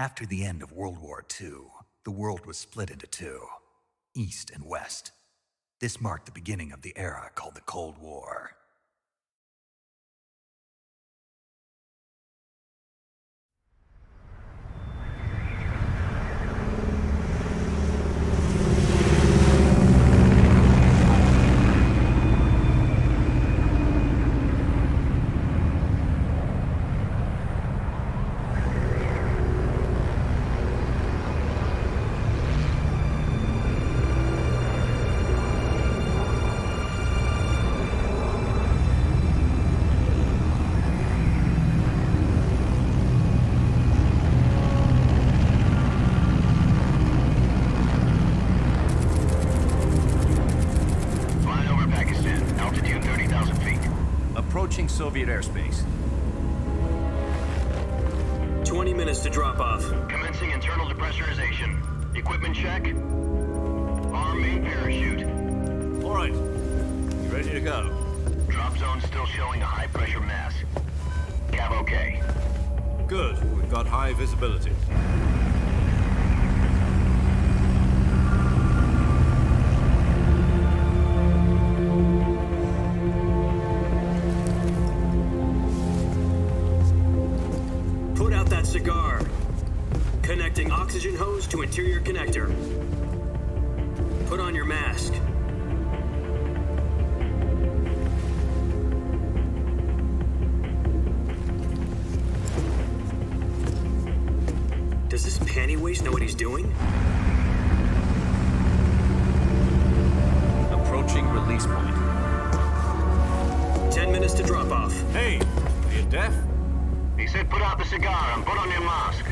After the end of World War II, the world was split into two, East and West. This marked the beginning of the era called the Cold War. Approaching Soviet airspace. 20 minutes to drop off. Commencing internal depressurization. Equipment check. Arm main parachute. All right. You ready to go? Drop zone still showing a high pressure mass. Cav okay. Good. We've got high visibility. Cigar. Connecting oxygen hose to interior connector. Put on your mask. Does this panty waste know what he's doing? Approaching release point. 10 minutes to drop off. Hey, are you deaf? He said put out the cigar and put on your mask.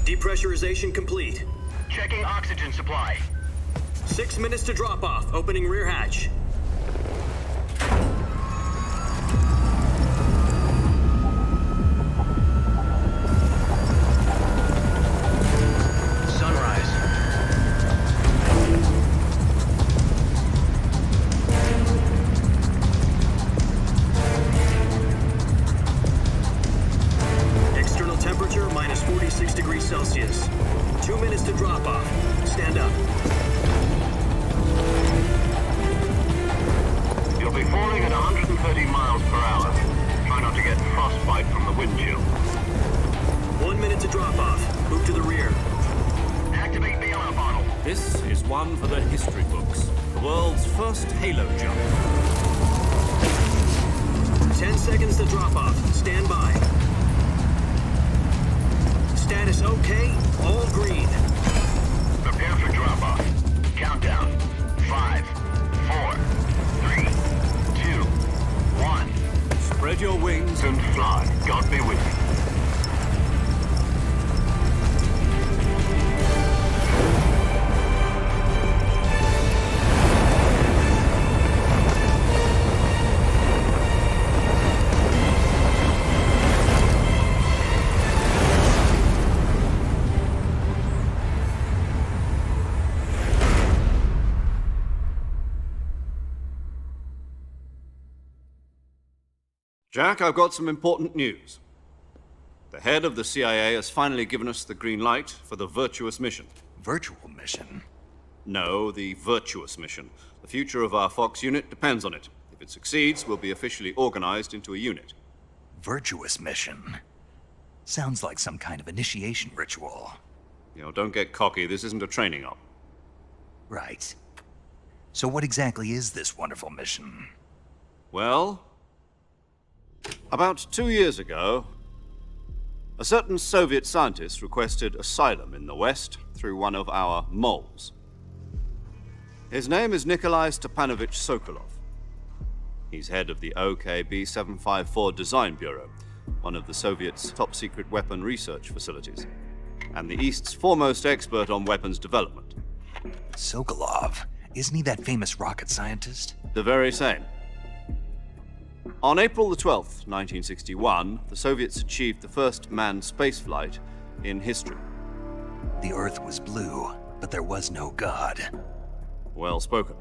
Depressurization complete. Checking oxygen supply. 6 minutes to drop off. Opening rear hatch. Celsius. 2 minutes to drop off. Stand up. You'll be falling at 130 miles per hour. Try not to get frostbite from the wind chill. 1 minute to drop off. Move to the rear. Activate bailout bottle. This is one for the history books. The world's first halo jump. 10 seconds to drop off. Stand by. Status okay, all green. Prepare for drop-off. Countdown. 5, 4, 3, 2, 1. Spread your wings And fly. God be with you. Jack, I've got some important news. The head of the CIA has finally given us the green light for the virtuous mission. Virtual mission? No, the virtuous mission. The future of our Fox unit depends on it. If it succeeds, we'll be officially organized into a unit. Virtuous mission? Sounds like some kind of initiation ritual. You know, don't get cocky. This isn't a training op. Right. So what exactly is this wonderful mission? Well, about 2 years ago, a certain Soviet scientist requested asylum in the West through one of our moles. His name is Nikolai Stepanovich Sokolov. He's head of the OKB-754 Design Bureau, one of the Soviets' top-secret weapon research facilities, and the East's foremost expert on weapons development. Sokolov? Isn't he that famous rocket scientist? The very same. On April the 12th, 1961, the Soviets achieved the first manned spaceflight in history. The Earth was blue, but there was no God. Well spoken.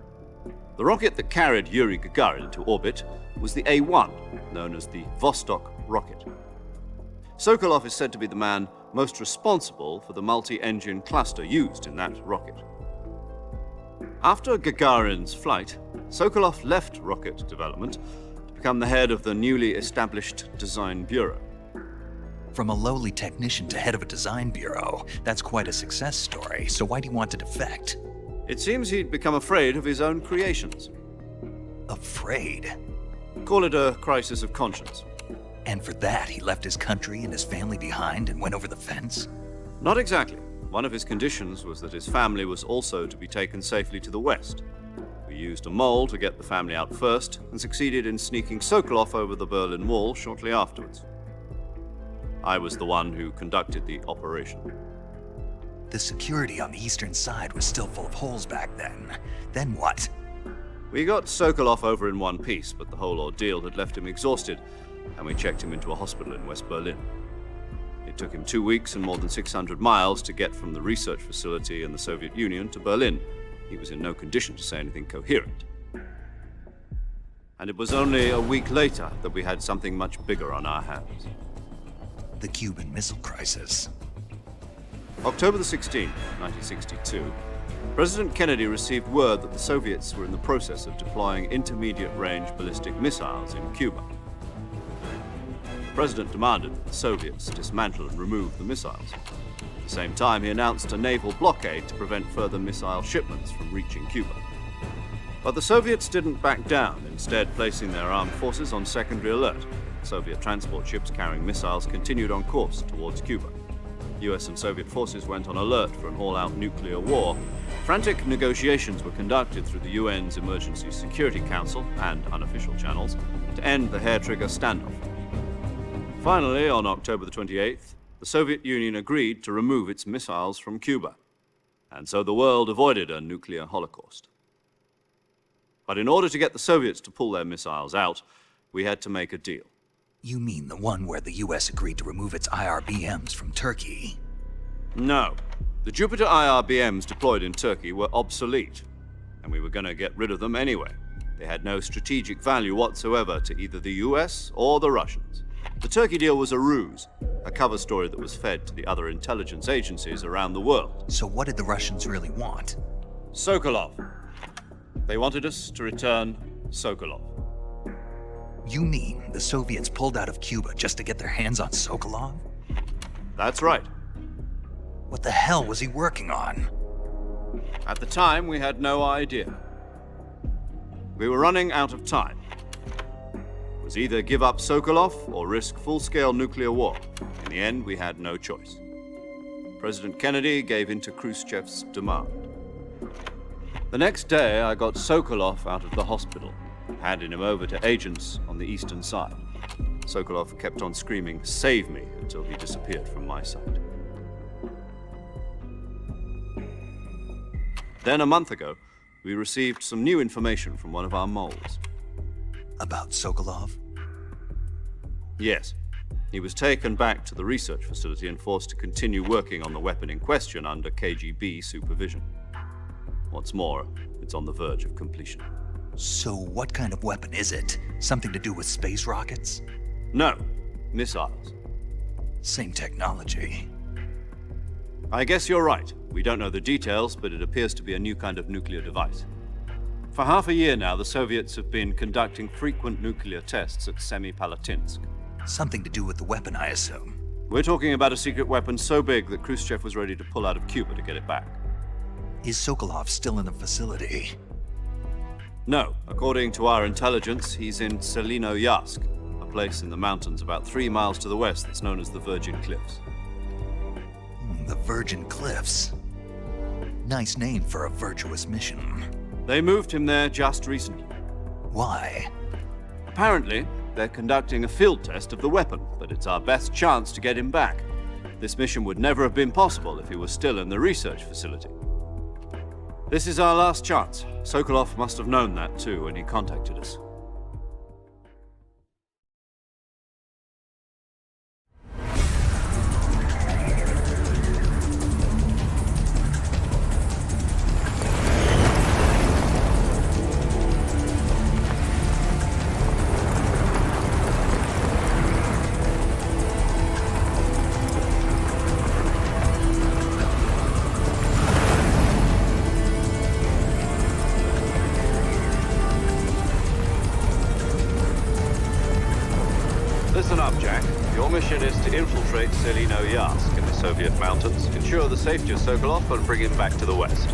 The rocket that carried Yuri Gagarin into orbit was the A-1, known as the Vostok rocket. Sokolov is said to be the man most responsible for the multi-engine cluster used in that rocket. After Gagarin's flight, Sokolov left rocket development to become the head of the newly established Design Bureau. From a lowly technician to head of a design bureau, that's quite a success story, so why do you want to defect? It seems he'd become afraid of his own creations. Afraid? Call it a crisis of conscience. And for that, he left his country and his family behind and went over the fence? Not exactly. One of his conditions was that his family was also to be taken safely to the west. We used a mole to get the family out first and succeeded in sneaking Sokolov over the Berlin Wall shortly afterwards. I was the one who conducted the operation. The security on the eastern side was still full of holes back then. Then what? We got Sokolov over in one piece, but the whole ordeal had left him exhausted, and we checked him into a hospital in West Berlin. It took him 2 weeks and more than 600 miles to get from the research facility in the Soviet Union to Berlin. He was in no condition to say anything coherent. And it was only a week later that we had something much bigger on our hands. The Cuban Missile Crisis. October the 16th, 1962, President Kennedy received word that the Soviets were in the process of deploying intermediate-range ballistic missiles in Cuba. The President demanded that the Soviets dismantle and remove the missiles. At the same time, he announced a naval blockade to prevent further missile shipments from reaching Cuba. But the Soviets didn't back down, instead placing their armed forces on secondary alert. Soviet transport ships carrying missiles continued on course towards Cuba. US and Soviet forces went on alert for an all-out nuclear war. Frantic negotiations were conducted through the UN's Emergency Security Council and unofficial channels to end the hair-trigger standoff. Finally, on October the 28th, the Soviet Union agreed to remove its missiles from Cuba. And so the world avoided a nuclear holocaust. But in order to get the Soviets to pull their missiles out, we had to make a deal. You mean the one where the US agreed to remove its IRBMs from Turkey? No. The Jupiter IRBMs deployed in Turkey were obsolete, and we were going to get rid of them anyway. They had no strategic value whatsoever to either the US or the Russians. The Turkey deal was a ruse, a cover story that was fed to the other intelligence agencies around the world. So what did the Russians really want? Sokolov. They wanted us to return Sokolov. You mean the Soviets pulled out of Cuba just to get their hands on Sokolov? That's right. What the hell was he working on? At the time, we had no idea. We were running out of time. It was either give up Sokolov or risk full-scale nuclear war. In the end, we had no choice. President Kennedy gave in to Khrushchev's demand. The next day, I got Sokolov out of the hospital, handing him over to agents on the eastern side. Sokolov kept on screaming, "Save me," until he disappeared from my sight. Then a month ago, we received some new information from one of our moles. About Sokolov? Yes. He was taken back to the research facility and forced to continue working on the weapon in question under KGB supervision. What's more, it's on the verge of completion. So what kind of weapon is it? Something to do with space rockets? No, missiles. Same technology. I guess you're right. We don't know the details, but it appears to be a new kind of nuclear device. For half a year now, the Soviets have been conducting frequent nuclear tests at Semipalatinsk. Something to do with the weapon, I assume. We're talking about a secret weapon so big that Khrushchev was ready to pull out of Cuba to get it back. Is Sokolov still in the facility? No. According to our intelligence, he's in Selinoyarsk, a place in the mountains about 3 miles to the west that's known as the Virgin Cliffs. The Virgin Cliffs. Nice name for a virtuous mission. They moved him there just recently. Why? Apparently, they're conducting a field test of the weapon, but it's our best chance to get him back. This mission would never have been possible if he was still in the research facility. This is our last chance. Sokolov must have known that too when he contacted us. Listen up, Jack. Your mission is to infiltrate Selino-Yask in the Soviet mountains, ensure the safety of Sokolov, and bring him back to the west.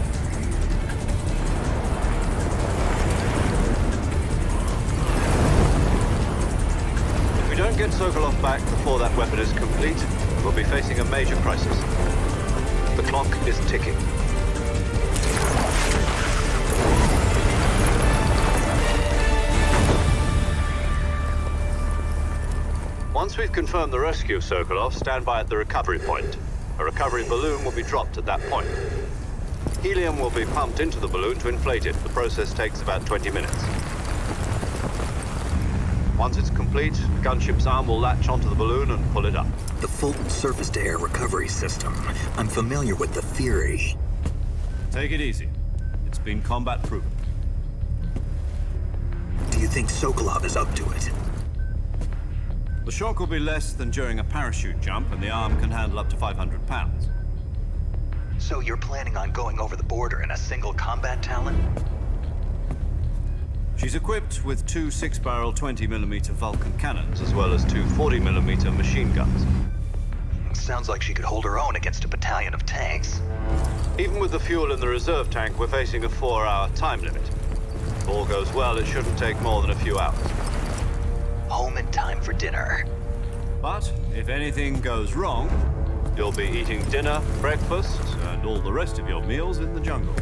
If we don't get Sokolov back before that weapon is complete, we'll be facing a major crisis. The clock is ticking. Once we've confirmed the rescue of Sokolov, stand by at the recovery point. A recovery balloon will be dropped at that point. Helium will be pumped into the balloon to inflate it. The process takes about 20 minutes. Once it's complete, the gunship's arm will latch onto the balloon and pull it up. The Fulton surface-to-air recovery system. I'm familiar with the theory. Take it easy. It's been combat proven. Do you think Sokolov is up to it? The shock will be less than during a parachute jump, and the arm can handle up to 500 pounds. So you're planning on going over the border in a single combat Talon? She's equipped with two 6-barrel 20mm Vulcan cannons, as well as two 40mm machine guns. Sounds like she could hold her own against a battalion of tanks. Even with the fuel in the reserve tank, we're facing a 4-hour time limit. If all goes well, it shouldn't take more than a few hours. Home in time for dinner. But if anything goes wrong, you'll be eating dinner, breakfast, and all the rest of your meals in the jungle.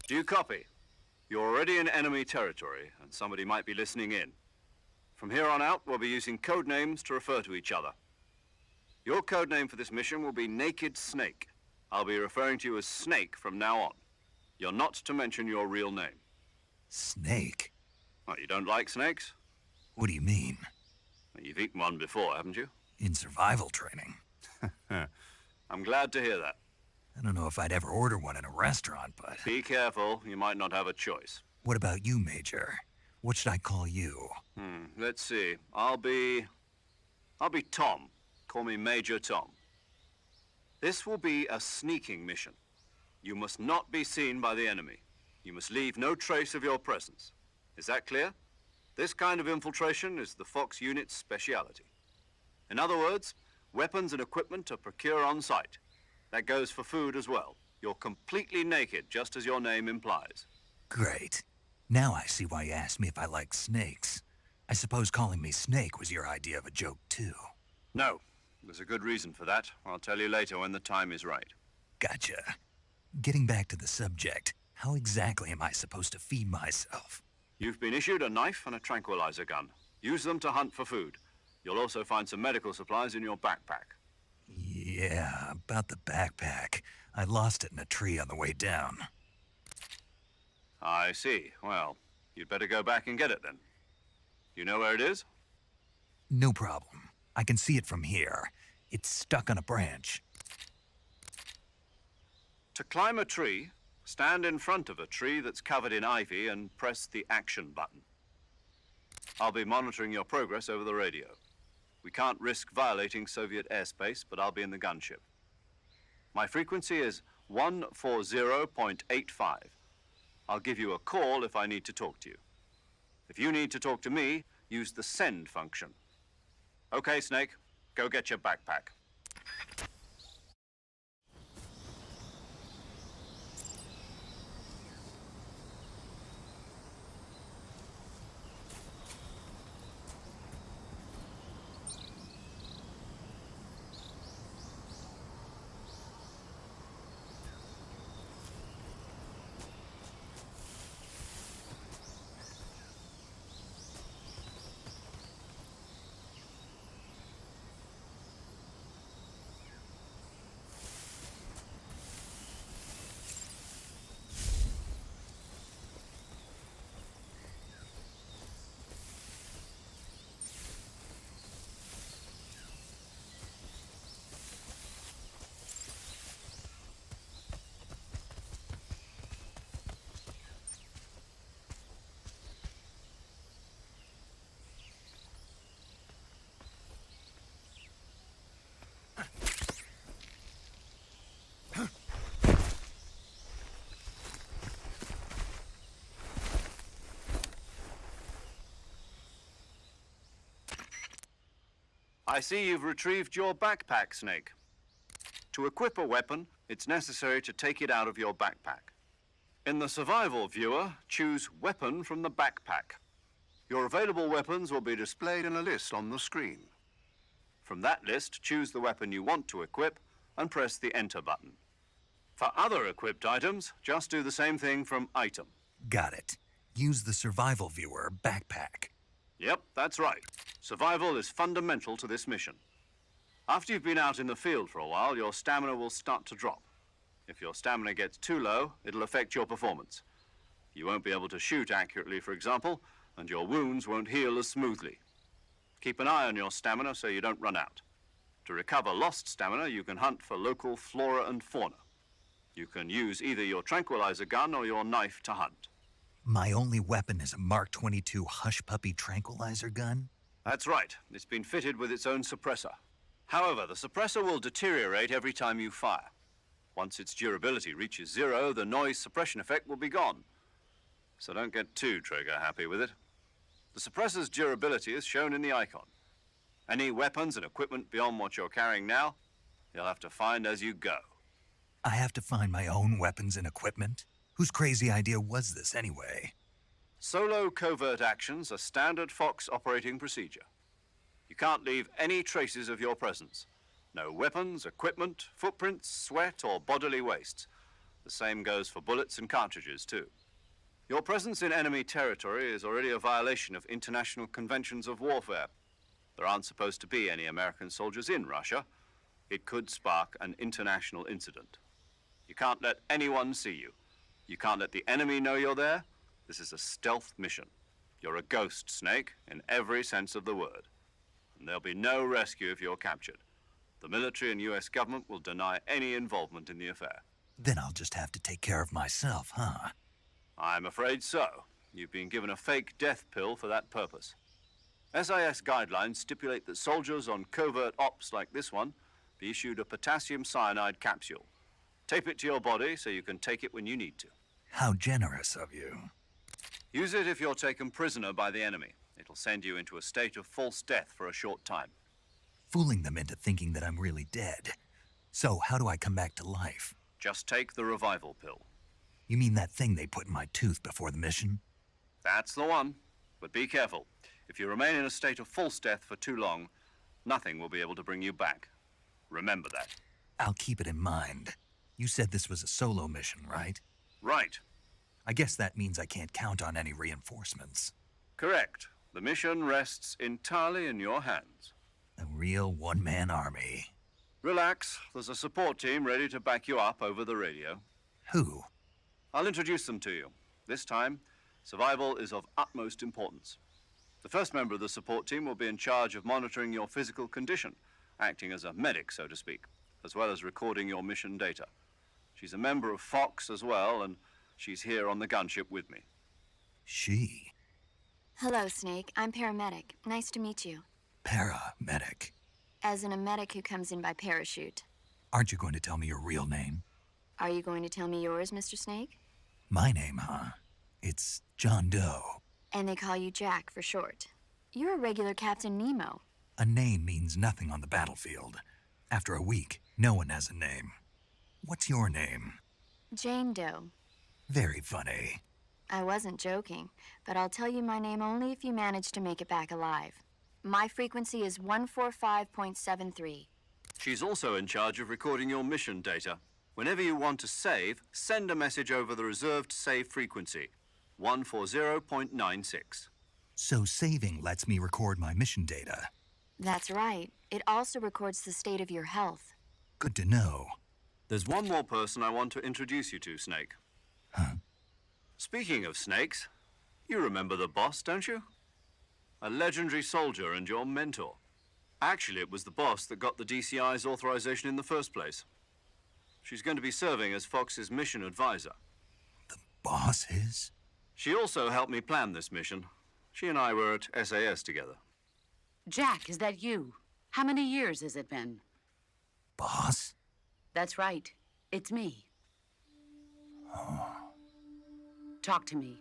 Do you copy? You're already in enemy territory, and somebody might be listening in. From here on out, we'll be using code names to refer to each other. Your code name for this mission will be Naked Snake. I'll be referring to you as Snake from now on. You're not to mention your real name. Snake? What, you don't like snakes? What do you mean? Well, you've eaten one before, haven't you? In survival training. I'm glad to hear that. I don't know if I'd ever order one in a restaurant, but... Be careful, you might not have a choice. What about you, Major? What should I call you? Let's see. I'll be Tom. Call me Major Tom. This will be a sneaking mission. You must not be seen by the enemy. You must leave no trace of your presence. Is that clear? This kind of infiltration is the Fox unit's speciality. In other words, weapons and equipment are procured on site. That goes for food as well. You're completely naked, just as your name implies. Great. Now I see why you asked me if I like snakes. I suppose calling me Snake was your idea of a joke, too. No. There's a good reason for that. I'll tell you later when the time is right. Gotcha. Getting back to the subject, how exactly am I supposed to feed myself? You've been issued a knife and a tranquilizer gun. Use them to hunt for food. You'll also find some medical supplies in your backpack. Yeah, about the backpack. I lost it in a tree on the way down. I see. Well, you'd better go back and get it then. You know where it is? No problem. I can see it from here. It's stuck on a branch. To climb a tree, stand in front of a tree that's covered in ivy and press the action button. I'll be monitoring your progress over the radio. We can't risk violating Soviet airspace, but I'll be in the gunship. My frequency is 140.85. I'll give you a call if I need to talk to you. If you need to talk to me, use the send function. Okay, Snake, go get your backpack. I see you've retrieved your backpack, Snake. To equip a weapon, it's necessary to take it out of your backpack. In the survival viewer, choose Weapon from the backpack. Your available weapons will be displayed in a list on the screen. From that list, choose the weapon you want to equip and press the Enter button. For other equipped items, just do the same thing from Item. Got it. Use the survival viewer backpack. Yep, that's right. Survival is fundamental to this mission. After you've been out in the field for a while, your stamina will start to drop. If your stamina gets too low, it'll affect your performance. You won't be able to shoot accurately, for example, and your wounds won't heal as smoothly. Keep an eye on your stamina so you don't run out. To recover lost stamina, you can hunt for local flora and fauna. You can use either your tranquilizer gun or your knife to hunt. My only weapon is a Mark 22 Hush Puppy tranquilizer gun? That's right. It's been fitted with its own suppressor. However, the suppressor will deteriorate every time you fire. Once its durability reaches 0, the noise suppression effect will be gone. So don't get too trigger-happy with it. The suppressor's durability is shown in the icon. Any weapons and equipment beyond what you're carrying now, you'll have to find as you go. I have to find my own weapons and equipment? Whose crazy idea was this anyway? Solo covert actions are standard Fox operating procedure. You can't leave any traces of your presence. No weapons, equipment, footprints, sweat, or bodily wastes. The same goes for bullets and cartridges, too. Your presence in enemy territory is already a violation of international conventions of warfare. There aren't supposed to be any American soldiers in Russia. It could spark an international incident. You can't let anyone see you. You can't let the enemy know you're there. This is a stealth mission. You're a ghost, Snake, in every sense of the word. And there'll be no rescue if you're captured. The military and US government will deny any involvement in the affair. Then I'll just have to take care of myself, huh? I'm afraid so. You've been given a fake death pill for that purpose. SIS guidelines stipulate that soldiers on covert ops like this one be issued a potassium cyanide capsule. Tape it to your body so you can take it when you need to. How generous of you. Use it if you're taken prisoner by the enemy. It'll send you into a state of false death for a short time. Fooling them into thinking that I'm really dead. So how do I come back to life? Just take the revival pill. You mean that thing they put in my tooth before the mission? That's the one. But be careful. If you remain in a state of false death for too long, nothing will be able to bring you back. Remember that. I'll keep it in mind. You said this was a solo mission, right? Right. I guess that means I can't count on any reinforcements. Correct. The mission rests entirely in your hands. A real one-man army. Relax. There's a support team ready to back you up over the radio. Who? I'll introduce them to you. This time, survival is of utmost importance. The first member of the support team will be in charge of monitoring your physical condition, acting as a medic, so to speak, as well as recording your mission data. She's a member of Fox as well, and she's here on the gunship with me. She? Hello, Snake. I'm paramedic. Nice to meet you. Paramedic. As in a medic who comes in by parachute. Aren't you going to tell me your real name? Are you going to tell me yours, Mr. Snake? My name, huh? It's John Doe. And they call you Jack for short. You're a regular Captain Nemo. A name means nothing on the battlefield. After a week, no one has a name. What's your name? Jane Doe. Very funny. I wasn't joking, but I'll tell you my name only if you manage to make it back alive. My frequency is 145.73. She's also in charge of recording your mission data. Whenever you want to save, send a message over the reserved save frequency, 140.96. So saving lets me record my mission data. That's right. It also records the state of your health. Good to know. There's one more person I want to introduce you to, Snake. Huh? Speaking of snakes, you remember the boss, don't you? A legendary soldier and your mentor. Actually, it was the boss that got the DCI's authorization in the first place. She's going to be serving as Fox's mission advisor. The boss is? She also helped me plan this mission. She and I were at SAS together. Jack, is that you? How many years has it been? Boss? That's right. It's me. Talk to me.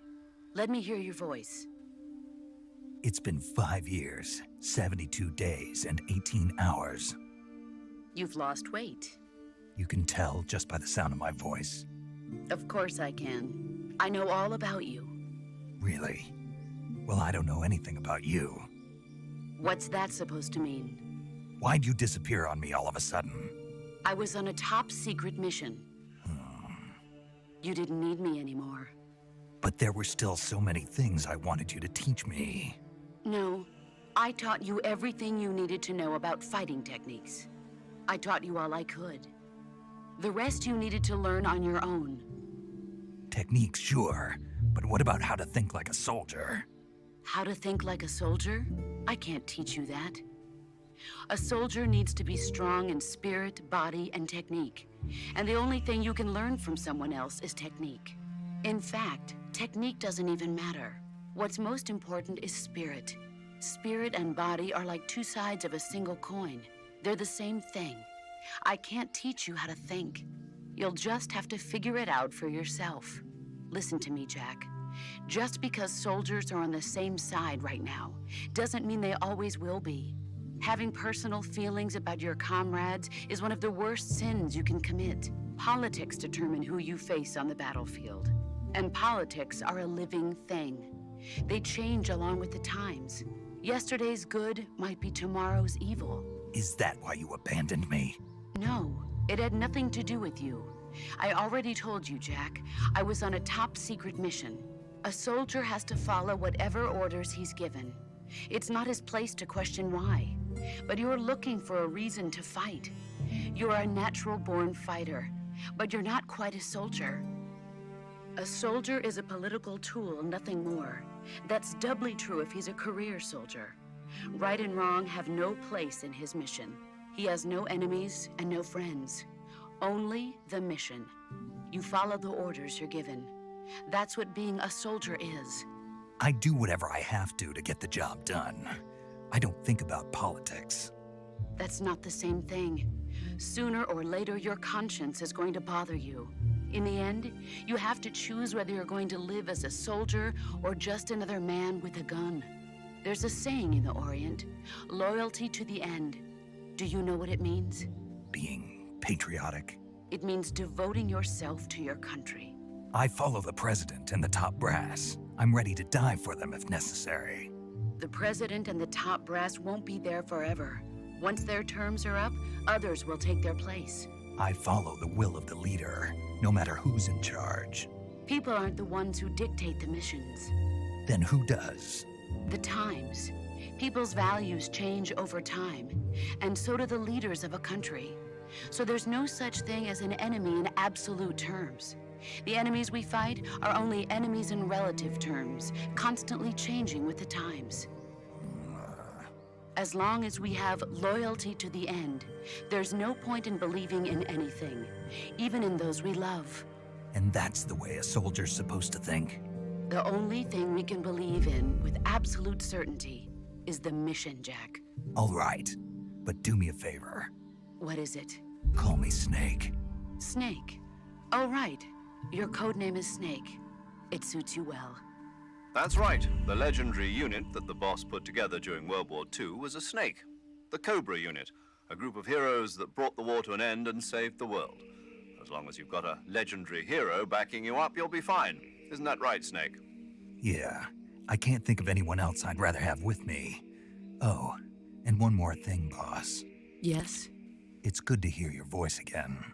Let me hear your voice. It's been 5 years, 72 days, and 18 hours. You've lost weight. You can tell just by the sound of my voice. Of course I can. I know all about you. Really? Well, I don't know anything about you. What's that supposed to mean? Why'd you disappear on me all of a sudden? I was on a top-secret mission. You didn't need me anymore. But there were still so many things I wanted you to teach me. No, I taught you everything you needed to know about fighting techniques. I taught you all I could. The rest you needed to learn on your own. Techniques, sure. But what about how to think like a soldier? How to think like a soldier? I can't teach you that. A soldier needs to be strong in spirit, body, and technique. And the only thing you can learn from someone else is technique. In fact, technique doesn't even matter. What's most important is spirit. Spirit and body are like two sides of a single coin. They're the same thing. I can't teach you how to think. You'll just have to figure it out for yourself. Listen to me, Jack. Just because soldiers are on the same side right now doesn't mean they always will be. Having personal feelings about your comrades is one of the worst sins you can commit. Politics determine who you face on the battlefield. And politics are a living thing. They change along with the times. Yesterday's good might be tomorrow's evil. Is that why you abandoned me? No, it had nothing to do with you. I already told you, Jack. I was on a top-secret mission. A soldier has to follow whatever orders he's given. It's not his place to question why. But you're looking for a reason to fight. You're a natural-born fighter, but you're not quite a soldier. A soldier is a political tool, nothing more. That's doubly true if he's a career soldier. Right and wrong have no place in his mission. He has no enemies and no friends. Only the mission. You follow the orders you're given. That's what being a soldier is. I do whatever I have to get the job done. I don't think about politics. That's not the same thing. Sooner or later, your conscience is going to bother you. In the end, you have to choose whether you're going to live as a soldier or just another man with a gun. There's a saying in the Orient, loyalty to the end. Do you know what it means? Being patriotic. It means devoting yourself to your country. I follow the president and the top brass. I'm ready to die for them if necessary. The president and the top brass won't be there forever. Once their terms are up, others will take their place. I follow the will of the leader, no matter who's in charge. People aren't the ones who dictate the missions. Then who does? The times. People's values change over time, and so do the leaders of a country. So there's no such thing as an enemy in absolute terms. The enemies we fight are only enemies in relative terms, constantly changing with the times. As long as we have loyalty to the end, there's no point in believing in anything, even in those we love. And that's the way a soldier's supposed to think? The only thing we can believe in with absolute certainty is the mission, Jack. All right, but do me a favor. What is it? Call me Snake. Snake. Oh, right. Your codename is Snake. It suits you well. That's right. The legendary unit that the boss put together during World War II was a snake. The Cobra unit, a group of heroes that brought the war to an end and saved the world. As long as you've got a legendary hero backing you up, you'll be fine. Isn't that right, Snake? Yeah, I can't think of anyone else I'd rather have with me. Oh, and one more thing, boss. Yes? It's good to hear your voice again.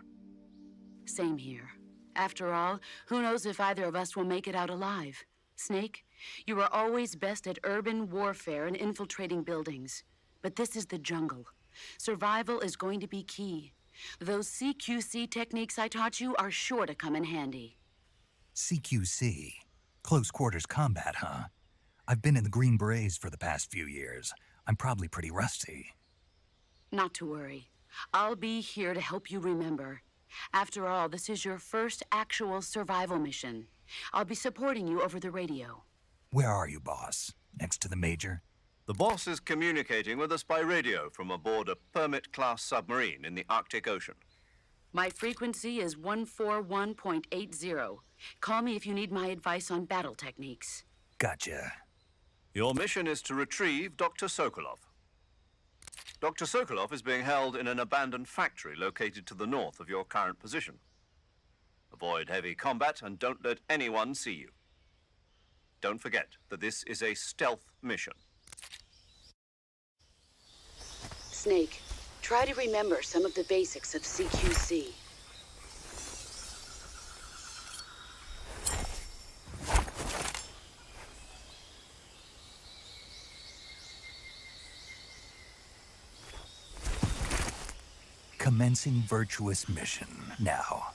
Same here. After all, who knows if either of us will make it out alive? Snake, you are always best at urban warfare and infiltrating buildings. But this is the jungle. Survival is going to be key. Those CQC techniques I taught you are sure to come in handy. CQC? Close quarters combat, huh? I've been in the Green Berets for the past few years. I'm probably pretty rusty. Not to worry. I'll be here to help you remember. After all, this is your first actual survival mission. I'll be supporting you over the radio. Where are you, boss? Next to the Major? The boss is communicating with us by radio from aboard a Permit-class submarine in the Arctic Ocean. My frequency is 141.80. Call me if you need my advice on battle techniques. Gotcha. Your mission is to retrieve Dr. Sokolov. Dr. Sokolov is being held in an abandoned factory located to the north of your current position. Avoid heavy combat and don't let anyone see you. Don't forget that this is a stealth mission. Snake, try to remember some of the basics of CQC. Commencing virtuous mission now.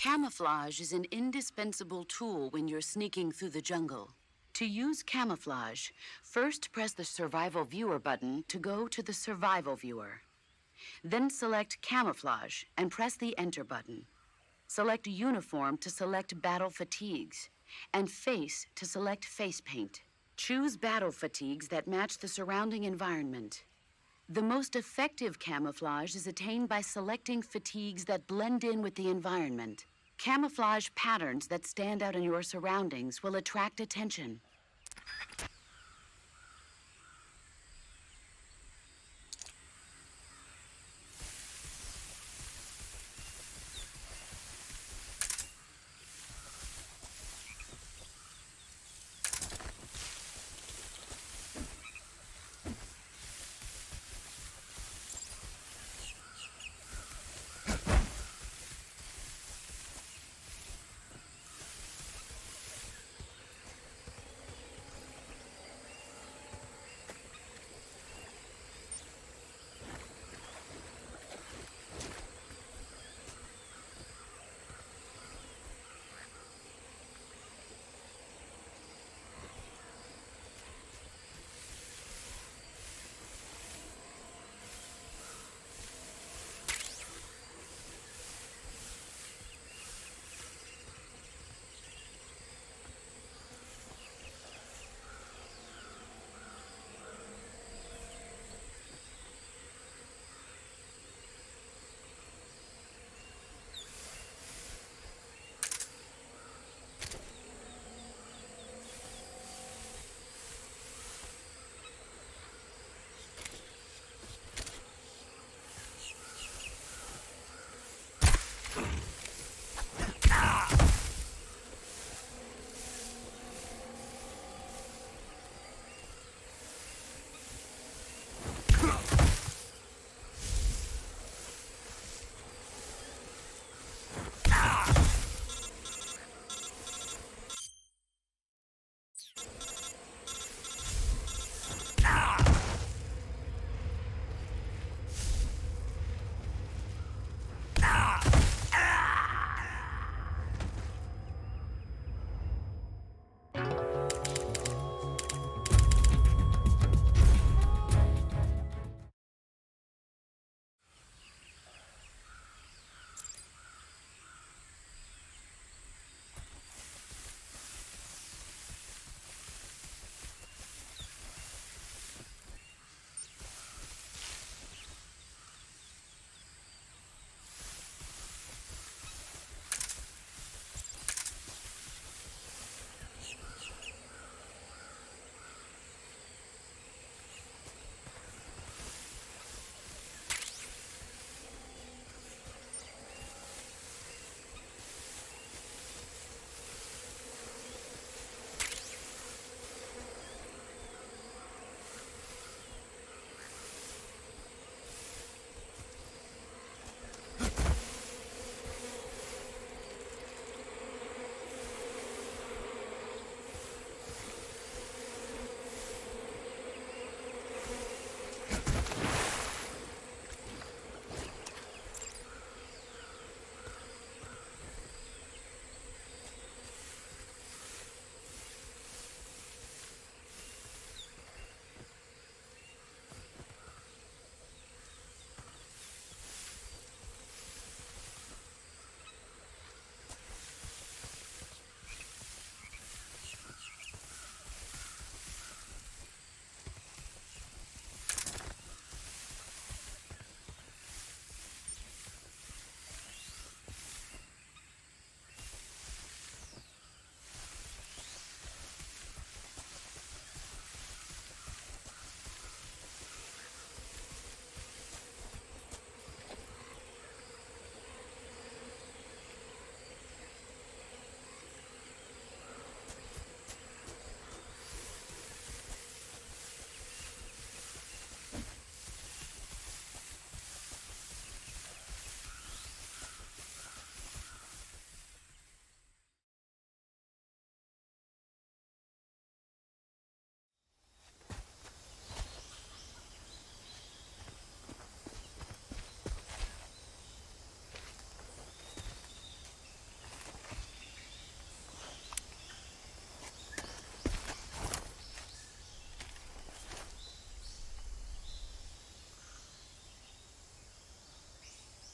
Camouflage is an indispensable tool when you're sneaking through the jungle. To use camouflage, first press the Survival Viewer button to go to the Survival Viewer. Then select Camouflage and press the Enter button. Select Uniform to select Battle Fatigues, and Face to select Face Paint. Choose battle fatigues that match the surrounding environment. The most effective camouflage is attained by selecting fatigues that blend in with the environment. Camouflage patterns that stand out in your surroundings will attract attention.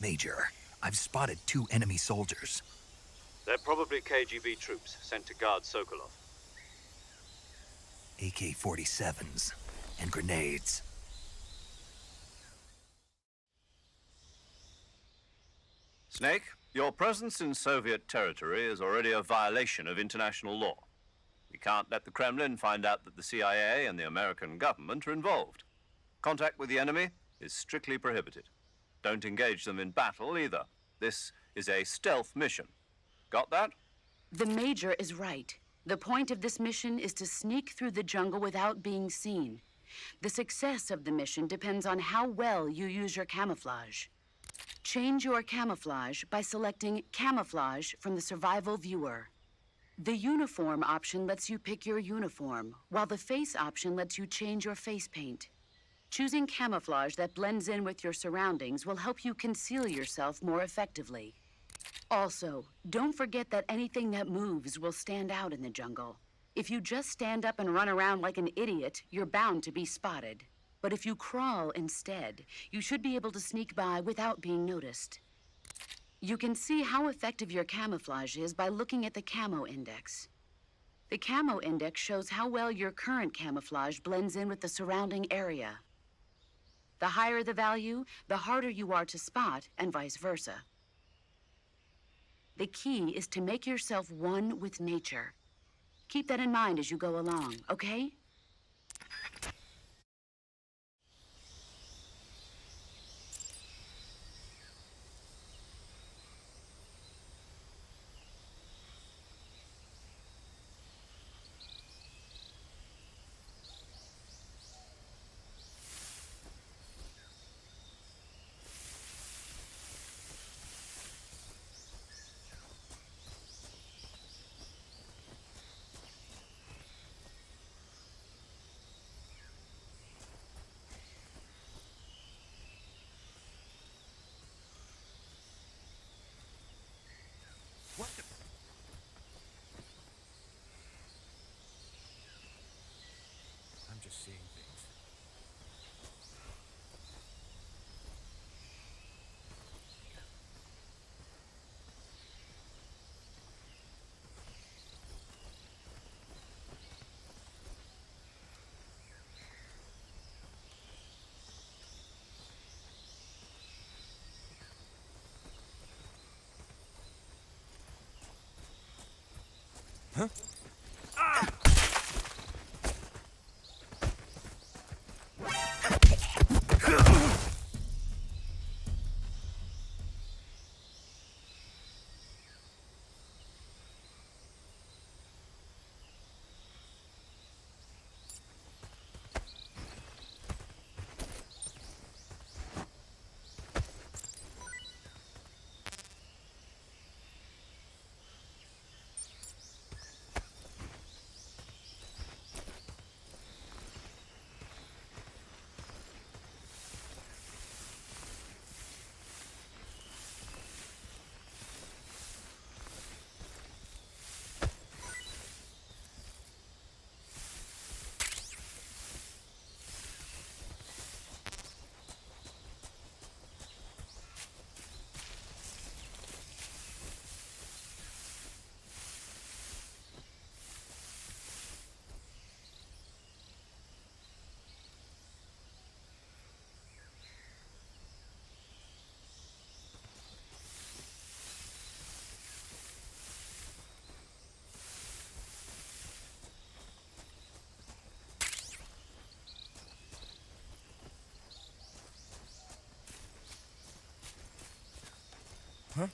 Major, I've spotted 2 enemy soldiers. They're probably KGB troops sent to guard Sokolov. AK-47s and grenades. Snake, your presence in Soviet territory is already a violation of international law. We can't let the Kremlin find out that the CIA and the American government are involved. Contact with the enemy is strictly prohibited. Don't engage them in battle either. This is a stealth mission. Got that? The Major is right. The point of this mission is to sneak through the jungle without being seen. The success of the mission depends on how well you use your camouflage. Change your camouflage by selecting Camouflage from the Survival Viewer. The Uniform option lets you pick your uniform, while the Face option lets you change your face paint. Choosing camouflage that blends in with your surroundings will help you conceal yourself more effectively. Also, don't forget that anything that moves will stand out in the jungle. If you just stand up and run around like an idiot, you're bound to be spotted. But if you crawl instead, you should be able to sneak by without being noticed. You can see how effective your camouflage is by looking at the Camo Index. The Camo Index shows how well your current camouflage blends in with the surrounding area. The higher the value, the harder you are to spot, and vice versa. The key is to make yourself one with nature. Keep that in mind as you go along, okay? What the... I'm just seeing things. Huh? Ah! Huh?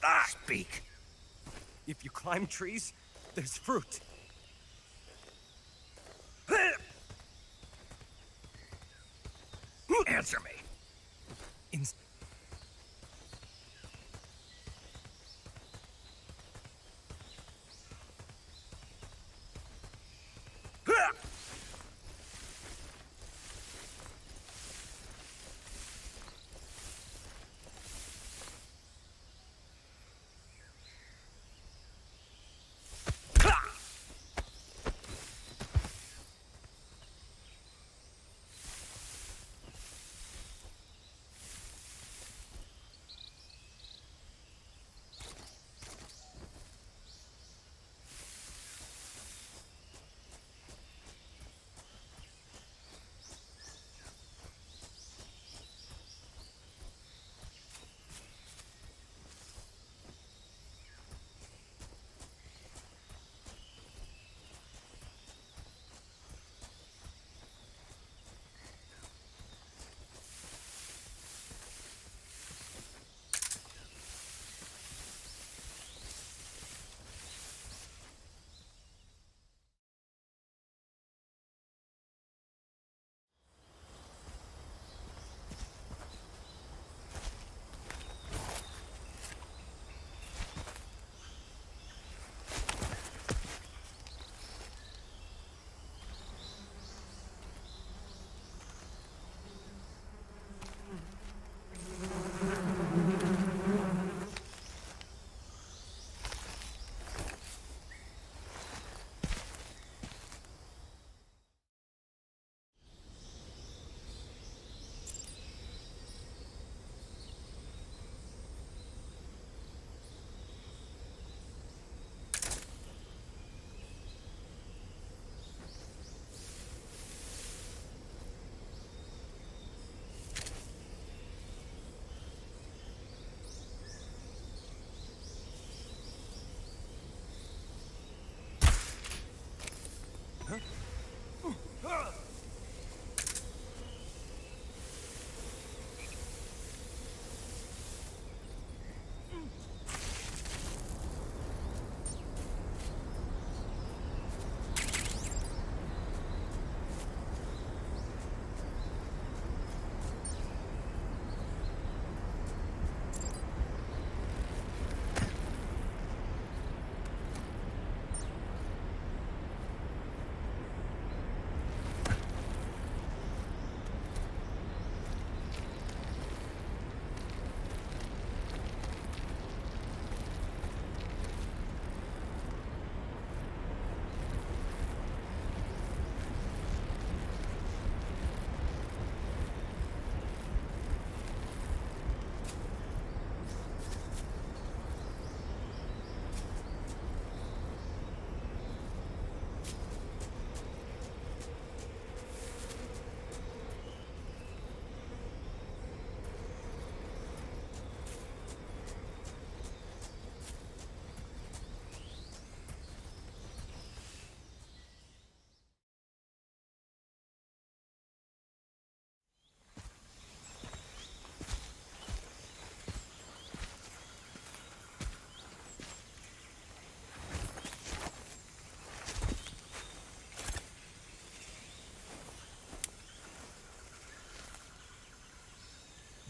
Ah! Speak. If you climb trees, there's fruit. Answer me.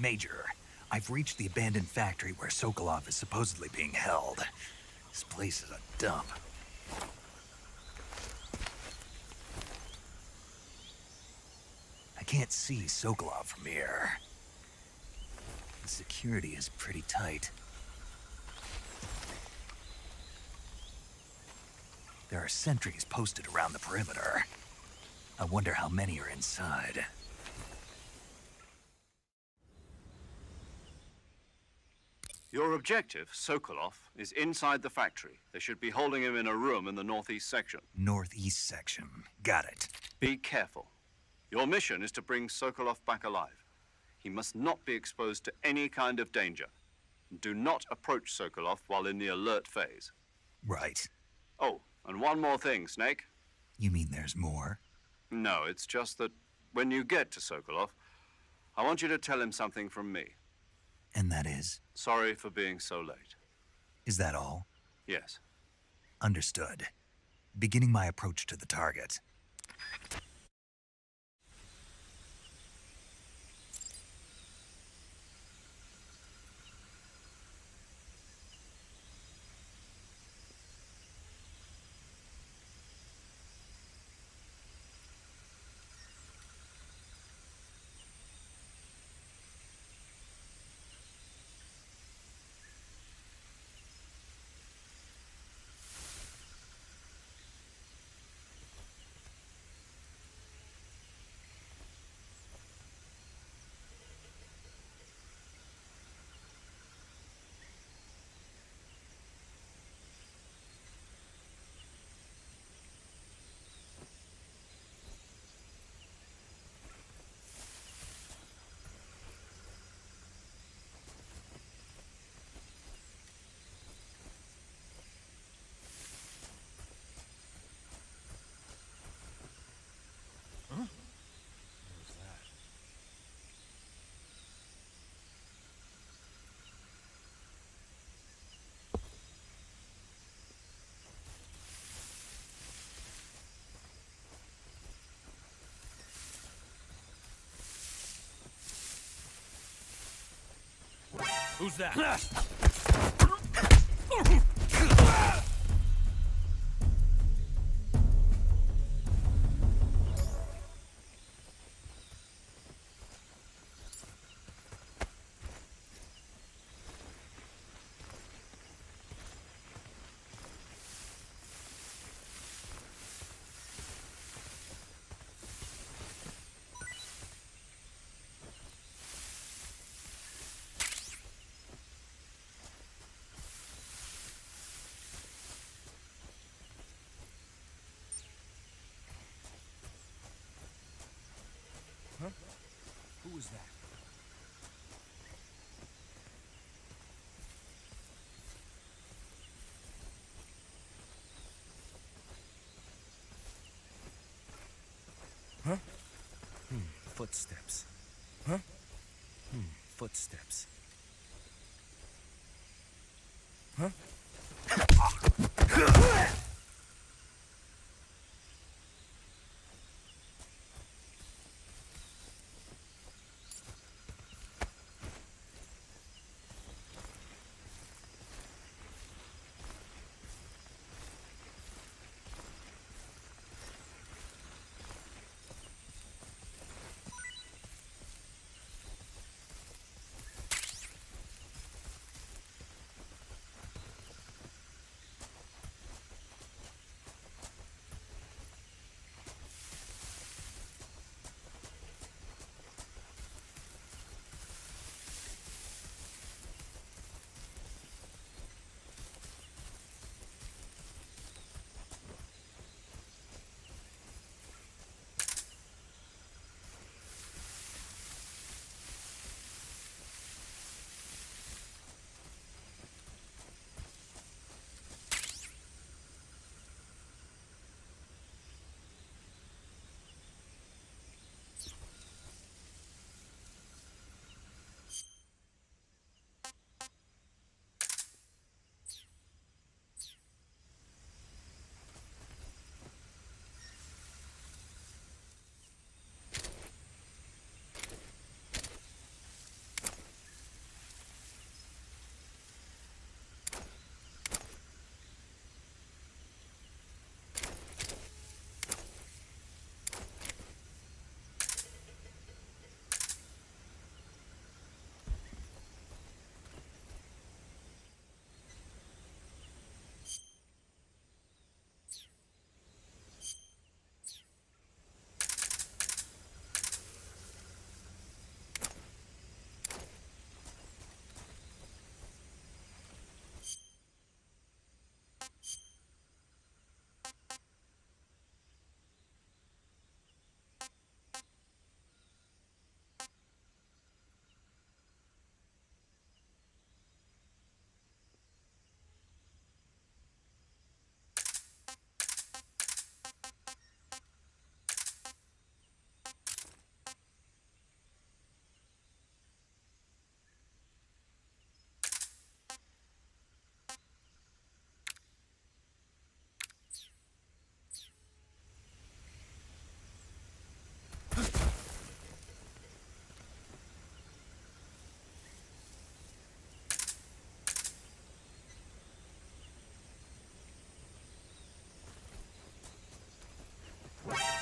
Major, I've reached the abandoned factory where Sokolov is supposedly being held. This place is a dump. I can't see Sokolov from here. The security is pretty tight. There are sentries posted around the perimeter. I wonder how many are inside. Your objective, Sokolov, is inside the factory. They should be holding him in a room in the northeast section. Northeast section. Got it. Be careful. Your mission is to bring Sokolov back alive. He must not be exposed to any kind of danger. Do not approach Sokolov while in the alert phase. Right. Oh, and one more thing, Snake. You mean there's more? No, it's just that when you get to Sokolov, I want you to tell him something from me. And that is? Sorry for being so late. Is that all? Yes. Understood. Beginning my approach to the target. Who's that? Huh? Who was that? Huh? Footsteps. Huh? Footsteps. Huh?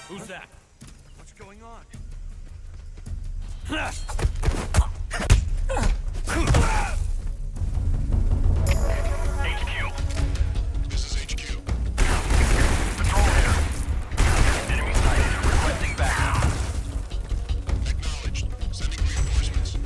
Who's that? What's going on? HQ. This is HQ. Patrol here. Enemy sighted. Requesting backup. Acknowledged. Sending reinforcements.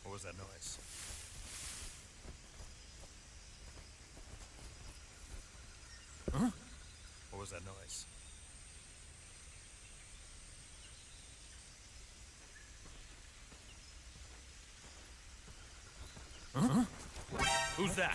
What was that noise? Huh? What was that noise? Huh? Who's that?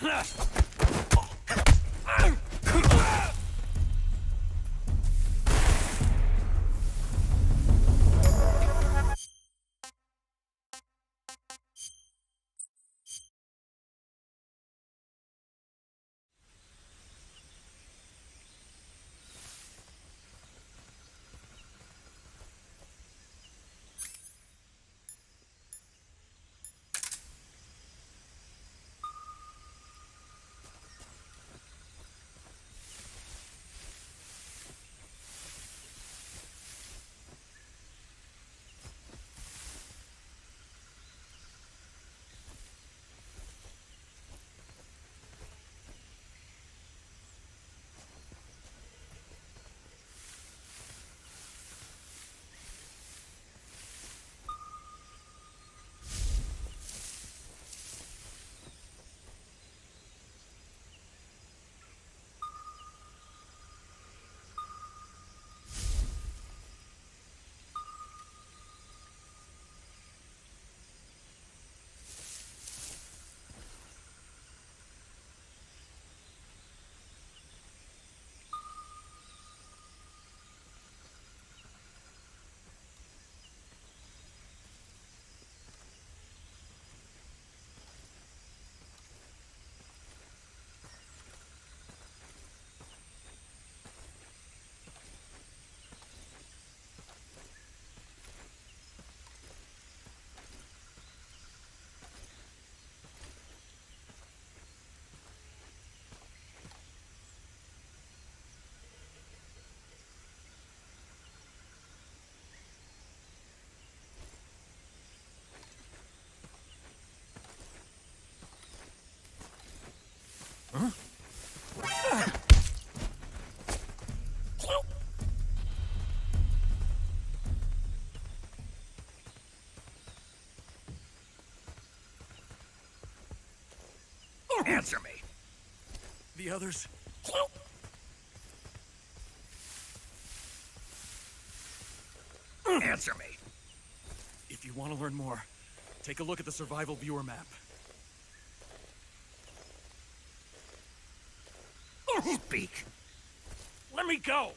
Answer me. The others? Answer me. If you want to learn more, take a look at the survival viewer map. Speak. Let me go.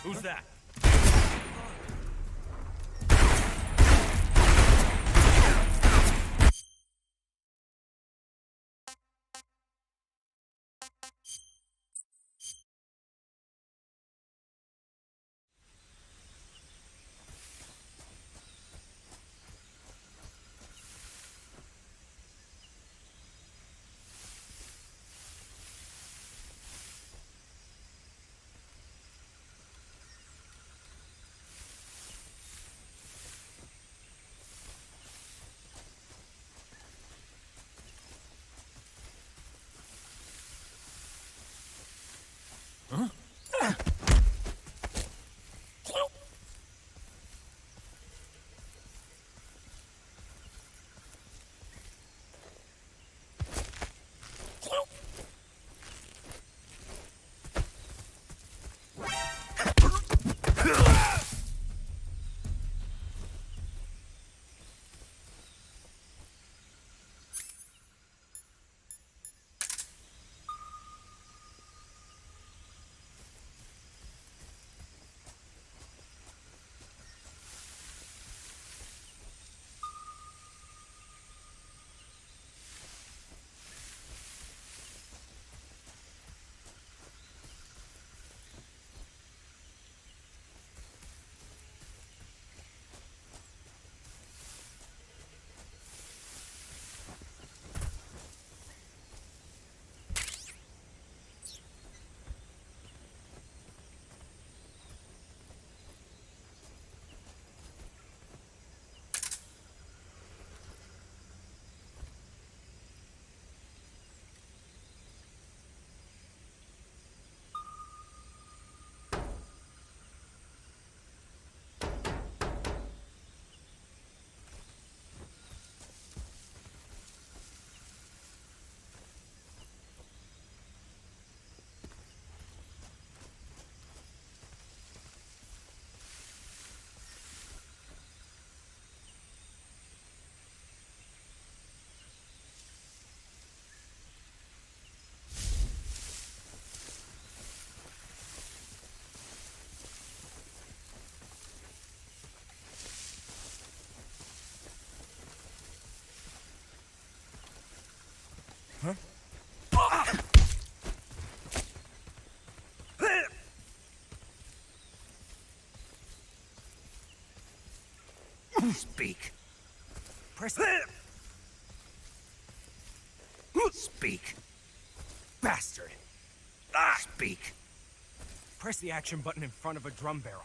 Who's that? Speak. Press. Speak. Bastard! Speak. Press the action button in front of a drum barrel.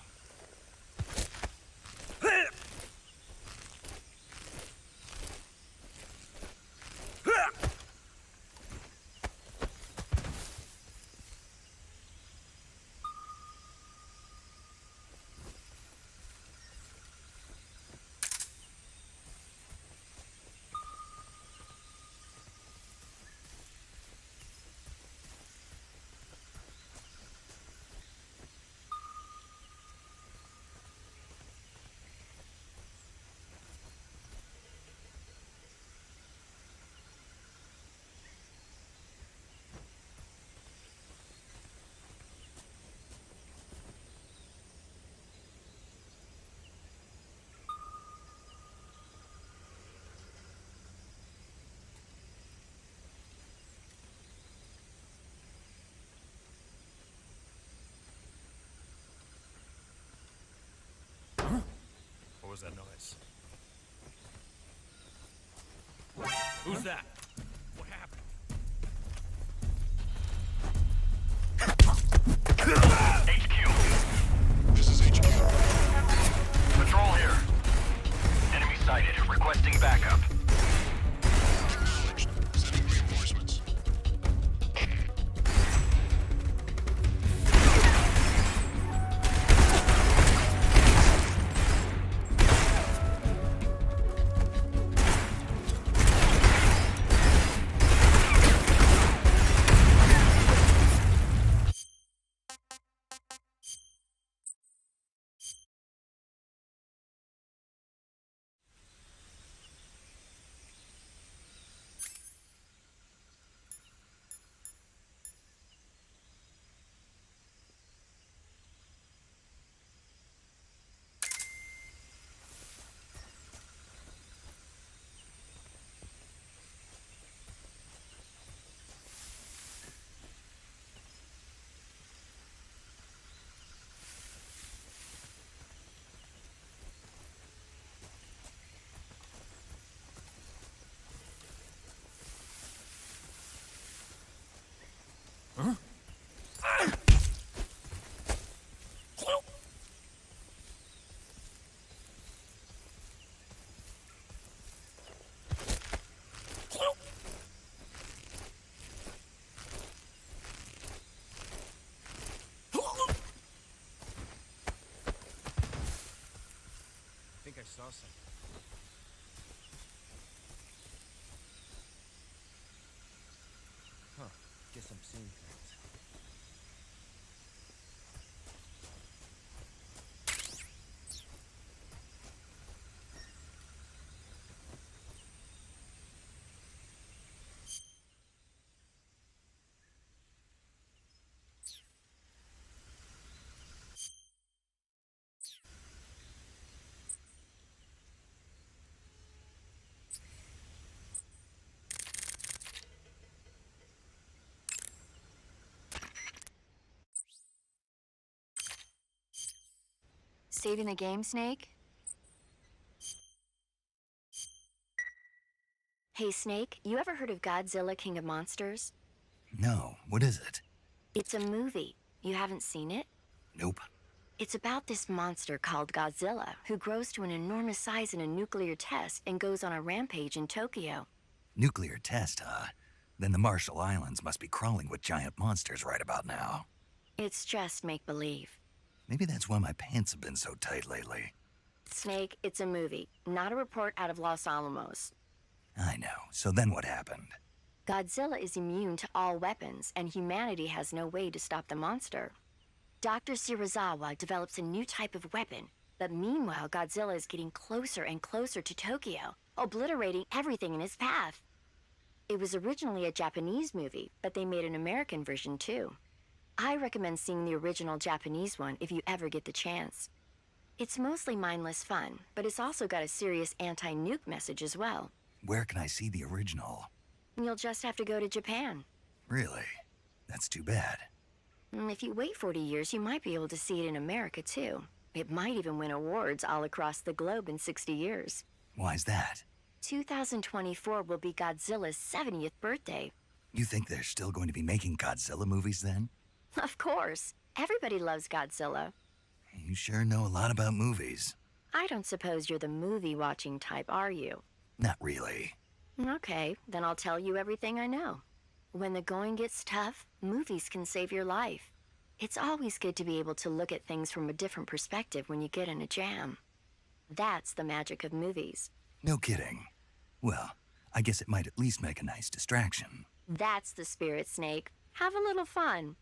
What was that noise? Who's that? What happened? HQ. This is HQ. Patrol here. Enemy sighted. Requesting backup. Acknowledged. Sending reinforcements. I think I saw something. Huh. Guess I'm seeing things. Saving the game, Snake? Hey, Snake, you ever heard of Godzilla, King of Monsters? No, what is it? It's a movie. You haven't seen it? Nope. It's about this monster called Godzilla, who grows to an enormous size in a nuclear test and goes on a rampage in Tokyo. Nuclear test, huh? Then the Marshall Islands must be crawling with giant monsters right about now. It's just make-believe. Maybe that's why my pants have been so tight lately. Snake, it's a movie, not a report out of Los Alamos. I know. So then what happened? Godzilla is immune to all weapons, and humanity has no way to stop the monster. Dr. Shirazawa develops a new type of weapon, but meanwhile Godzilla is getting closer and closer to Tokyo, obliterating everything in his path. It was originally a Japanese movie, but they made an American version too. I recommend seeing the original Japanese one if you ever get the chance. It's mostly mindless fun, but it's also got a serious anti-nuke message as well. Where can I see the original? You'll just have to go to Japan. Really? That's too bad. If you wait 40 years, you might be able to see it in America, too. It might even win awards all across the globe in 60 years. Why's that? 2024 will be Godzilla's 70th birthday. You think they're still going to be making Godzilla movies then? Of course. Everybody loves Godzilla. You sure know a lot about movies. I don't suppose you're the movie-watching type, are you? Not really. Okay, then I'll tell you everything I know. When the going gets tough, movies can save your life. It's always good to be able to look at things from a different perspective when you get in a jam. That's the magic of movies. No kidding. Well, I guess it might at least make a nice distraction. That's the spirit, Snake. Have a little fun.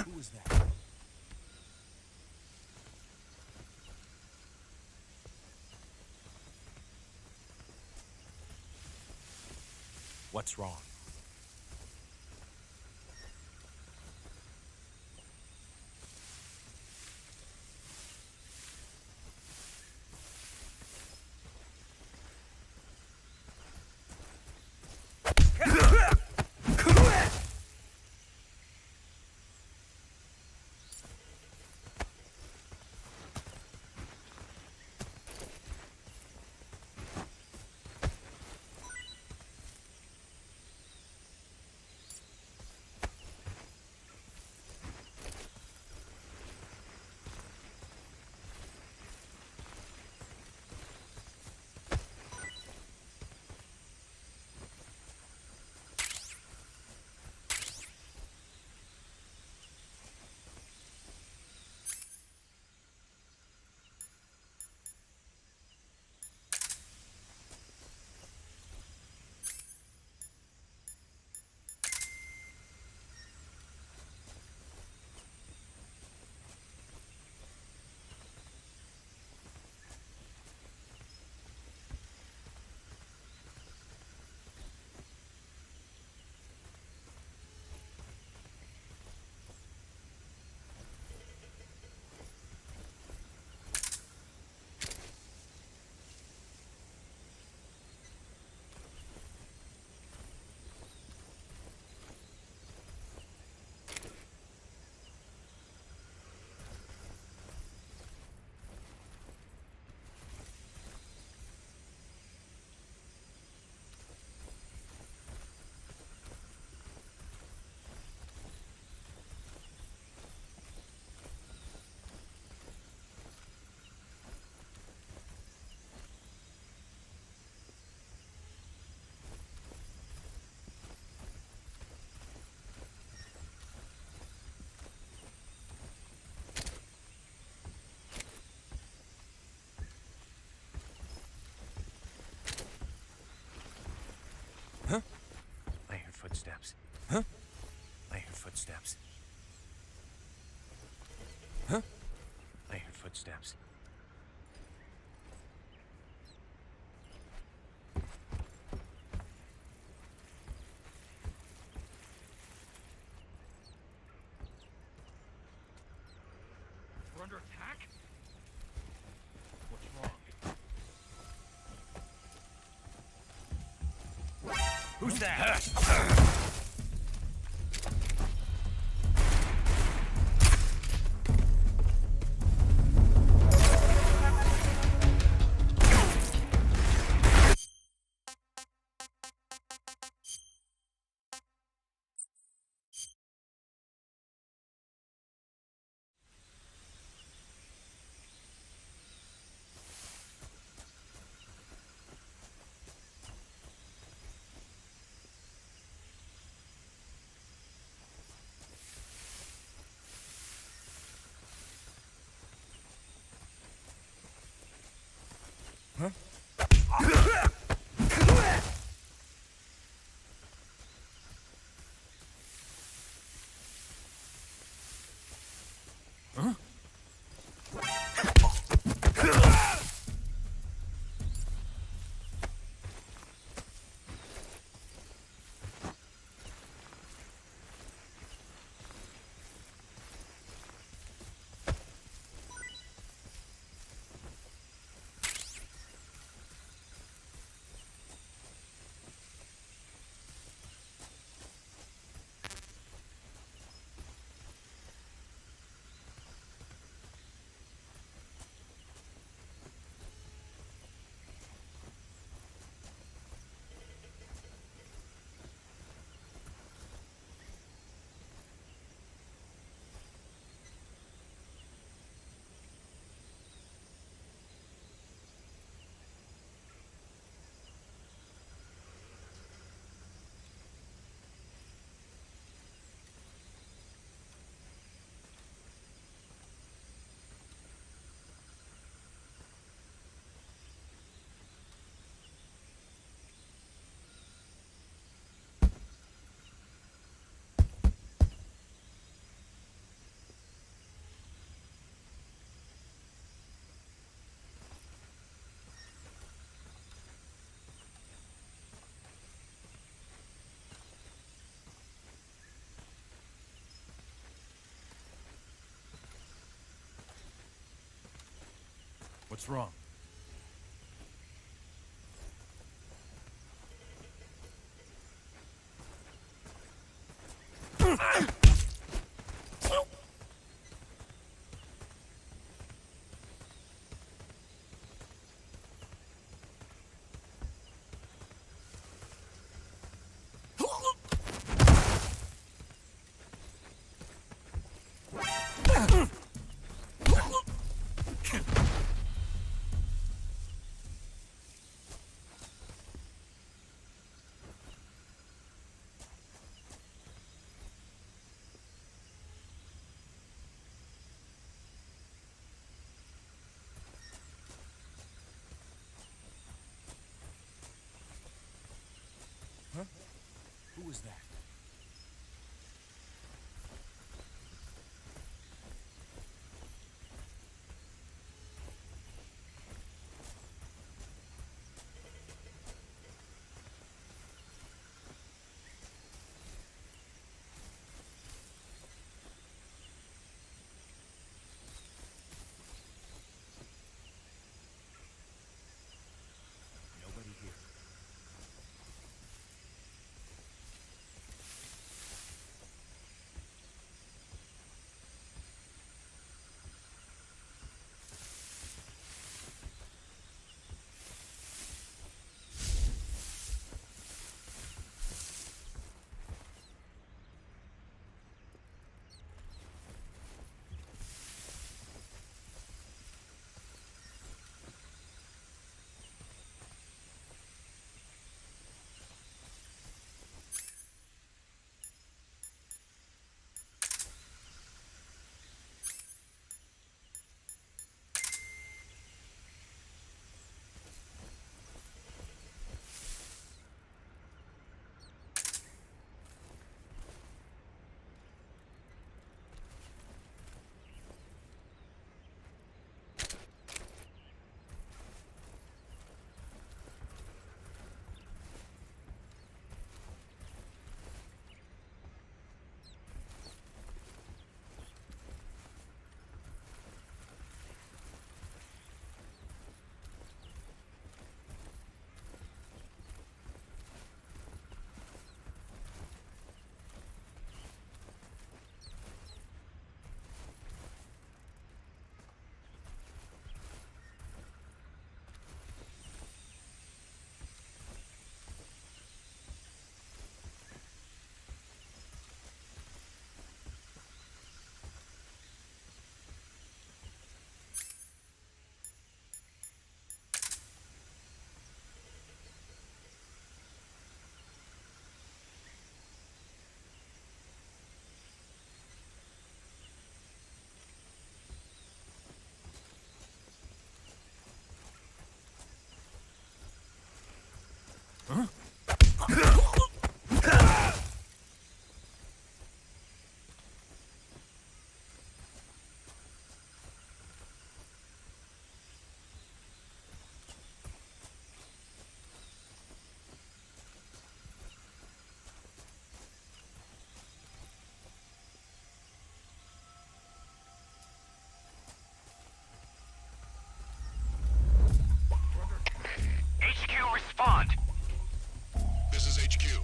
Who was that? What's wrong? Footsteps. Huh? I heard footsteps. We're under attack? What's wrong? Who's that? Huh? Huh? What's wrong? Huh? Who was that? Nobody here. HQ, respond. This is HQ.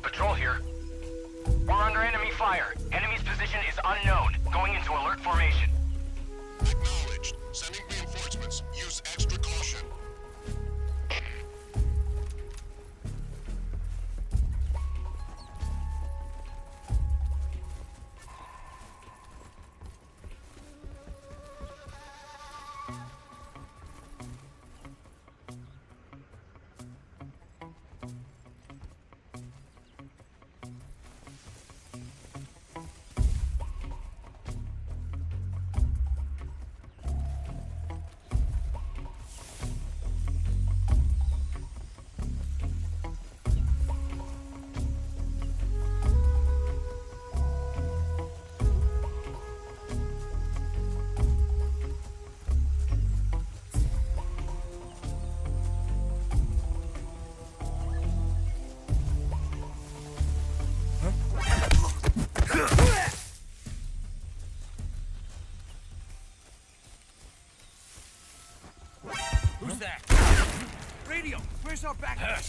Patrol here. We're under enemy fire. Enemy's position is unknown. Going into alert formation. Acknowledged. Sending reinforcements. Use extra caution. Who's that? Radio, where's our backup?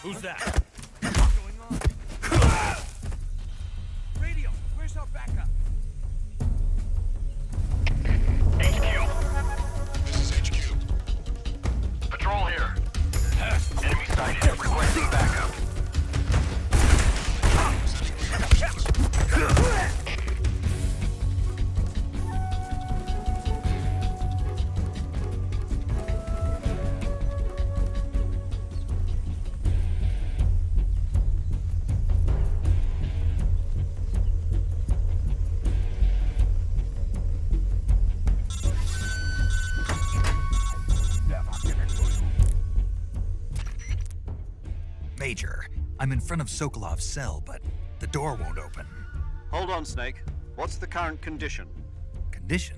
Who's that? What's going on? Radio, where's our backup? HQ. This is HQ. Patrol here. Enemy sighted. Requesting backup. Sending reinforcements. Major, I'm in front of Sokolov's cell, but the door won't open. Hold on, Snake. What's the current condition? Condition?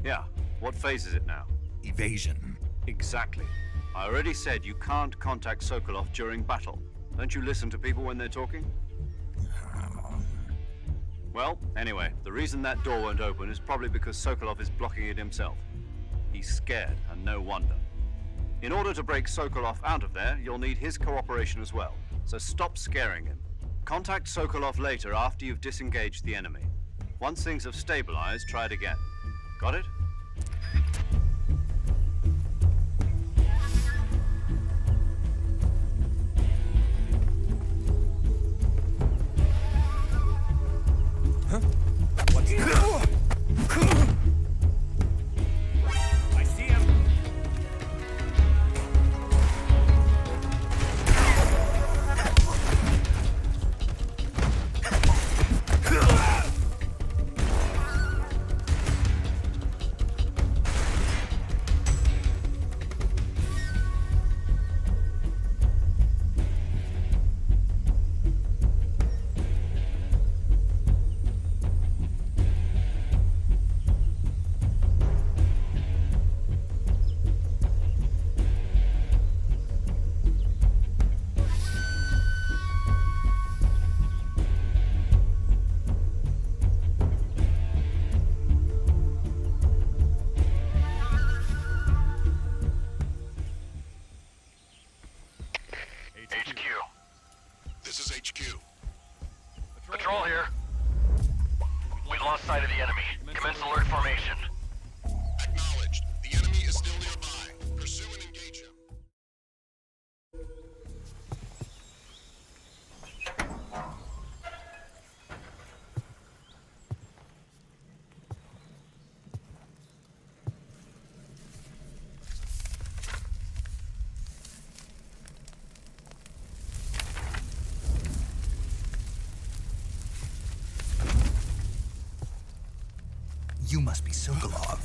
Yeah, what phase is it now? Evasion. Exactly. I already said you can't contact Sokolov during battle. Don't you listen to people when they're talking? Well, anyway, the reason that door won't open is probably because Sokolov is blocking it himself. He's scared, and no wonder. In order to break Sokolov out of there, you'll need his cooperation as well. So stop scaring him. Contact Sokolov later after you've disengaged the enemy. Once things have stabilized, try it again. Got it? I see him. HQ. This is HQ. Patrol here. We've lost sight of the enemy. Commence alert formation. Acknowledged. The enemy is still nearby. Pursue and engage him. You must be Sokolov.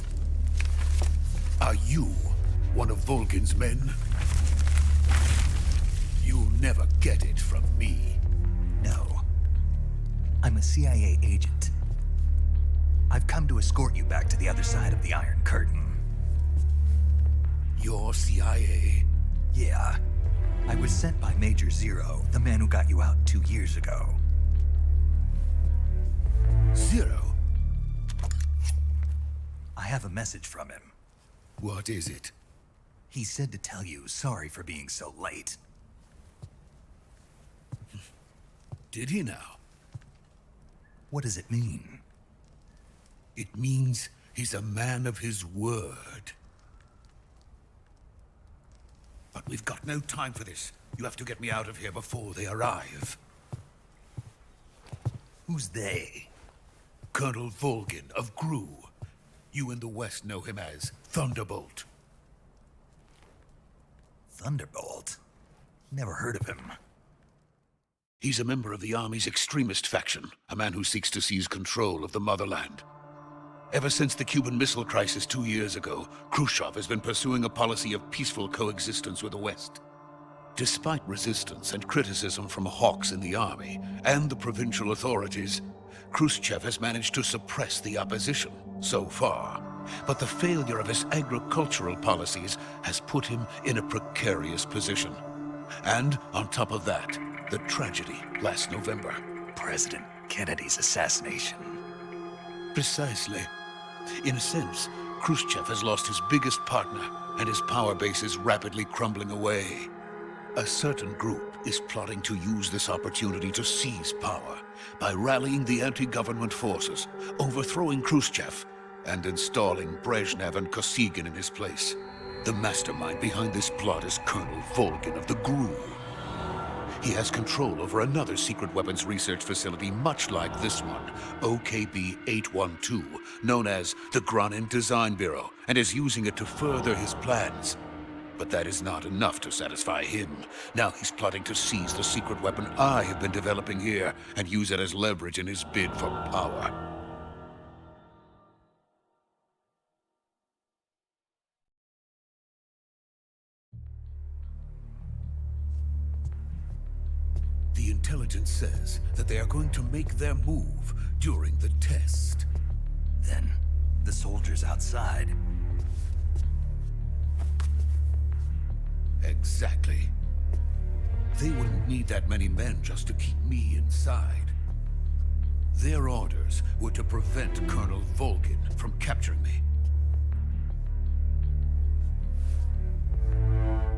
Are you one of Volgin's men? You'll never get it from me. No. I'm a CIA agent. I've come to escort you back to the other side of the Iron Curtain. You're CIA? Yeah. I was sent by Major Zero, the man who got you out 2 years ago. Zero? I have a message from him. What is it? He said to tell you sorry for being so late. Did he now? What does it mean? It means he's a man of his word. But we've got no time for this. You have to get me out of here before they arrive. Who's they? Colonel Volgin of GRU. You in the West know him as Thunderbolt. Thunderbolt? Never heard of him. He's a member of the Army's extremist faction, a man who seeks to seize control of the motherland. Ever since the Cuban Missile Crisis 2 years ago, Khrushchev has been pursuing a policy of peaceful coexistence with the West. Despite resistance and criticism from hawks in the army and the provincial authorities, Khrushchev has managed to suppress the opposition so far. But the failure of his agricultural policies has put him in a precarious position. And on top of that, the tragedy last November. President Kennedy's assassination. Precisely. In a sense, Khrushchev has lost his biggest partner, and his power base is rapidly crumbling away. A certain group is plotting to use this opportunity to seize power by rallying the anti-government forces, overthrowing Khrushchev, and installing Brezhnev and Kosygin in his place. The mastermind behind this plot is Colonel Volgin of the GRU. He has control over another secret weapons research facility much like this one, OKB-812, known as the Granin Design Bureau, and is using it to further his plans. But that is not enough to satisfy him. Now he's plotting to seize the secret weapon I have been developing here and use it as leverage in his bid for power. intelligence says that they are going to make their move during the test. Then, the soldiers outside. Exactly. They wouldn't need that many men just to keep me inside. Their orders were to prevent Colonel Volgin from capturing me.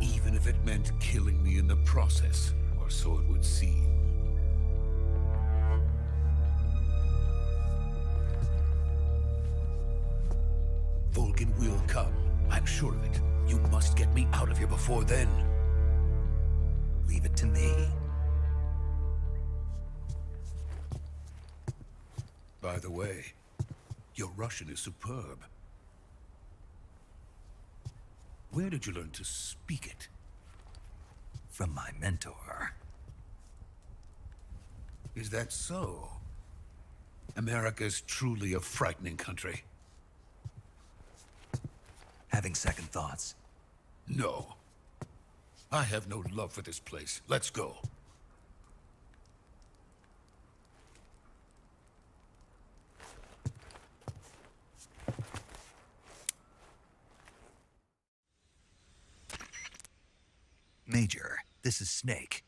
Even if it meant killing me in the process, or so it would seem. Volgin will come. I'm sure of it. You must get me out of here before then. Leave it to me. By the way, your Russian is superb. Where did you learn to speak it? From my mentor. Is that so? America's truly a frightening country. Having second thoughts? No. I have no love for this place. Let's go. Major, this is Snake.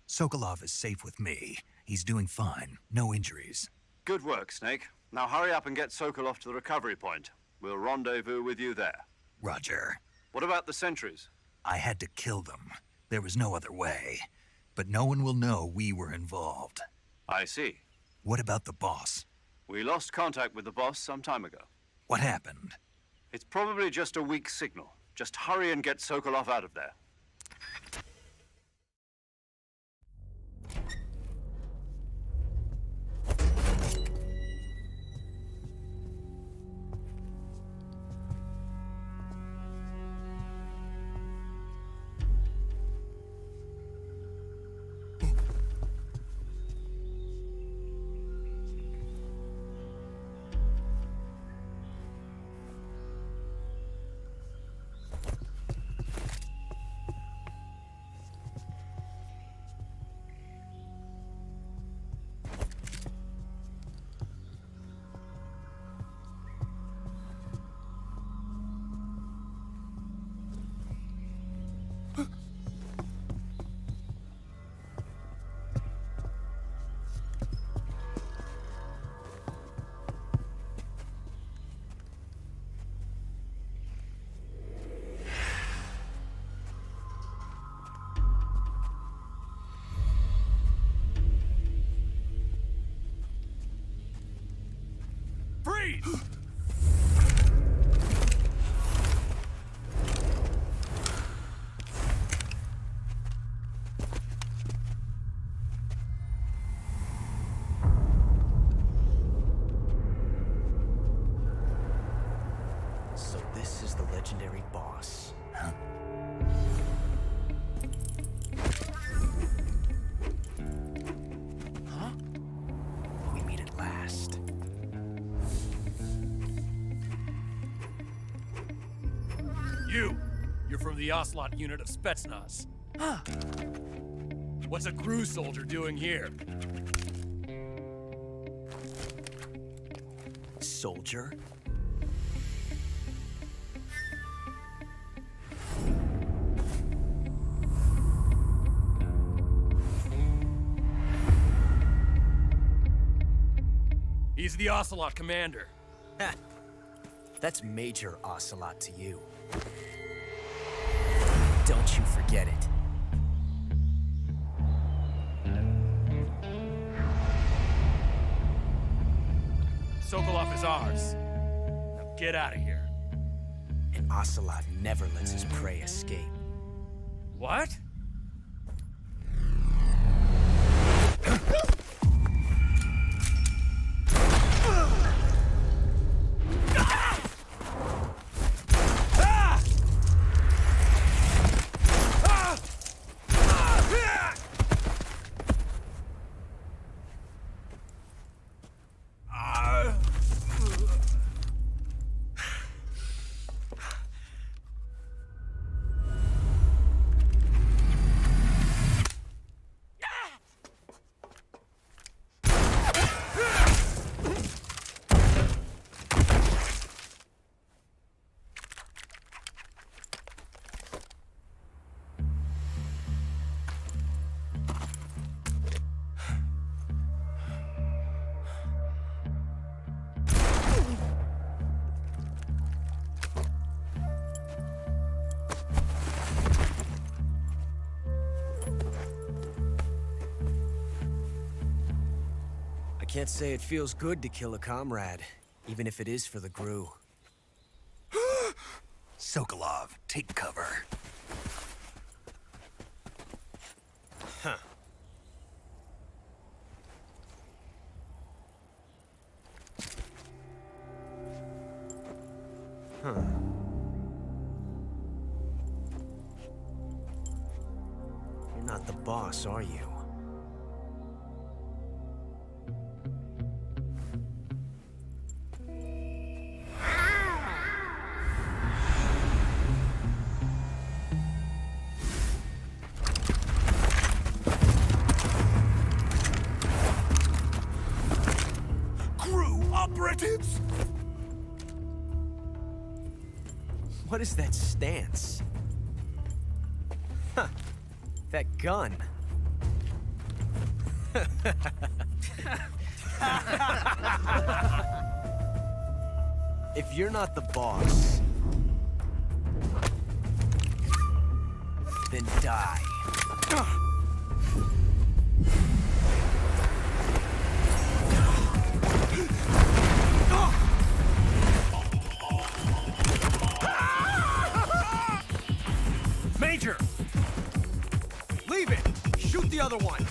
Sokolov is safe with me. He's doing fine. No injuries. Good work, Snake. Now hurry up and get Sokolov to the recovery point. We'll rendezvous with you there. Roger. What about the sentries? I had to kill them. There was no other way. But no one will know we were involved. I see. What about the boss? We lost contact with the boss some time ago. What happened? It's probably just a weak signal. Just hurry and get Sokolov out of there. Freeze! So this is the legendary boss. Huh? Huh? We meet at last. You're from the Ocelot unit of Spetsnaz. Huh. What's a crew soldier doing here? Soldier? He's the Ocelot commander. Ha! That's Major Ocelot to you. Don't you forget it. Sokolov is ours. Now get out of here. And Ocelot never lets his prey escape. What? Can't say it feels good to kill a comrade, even if it is for the Gru. Sokolov, take cover. Huh. Huh. You're not the boss, are you? Operatives? What is that stance? Huh. That gun. If you're not the boss, then die. Major! Leave it! Shoot the other one!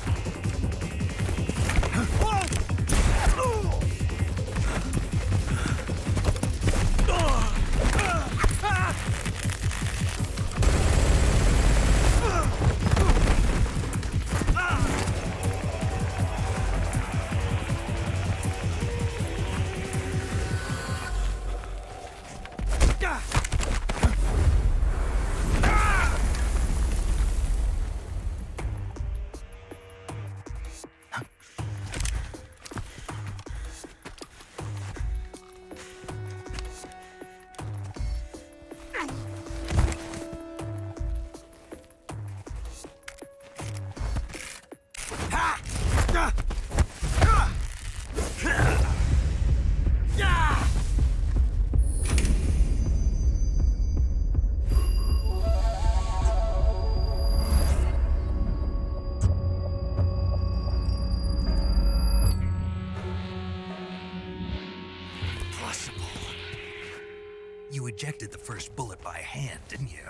You ejected the first bullet by hand, didn't you?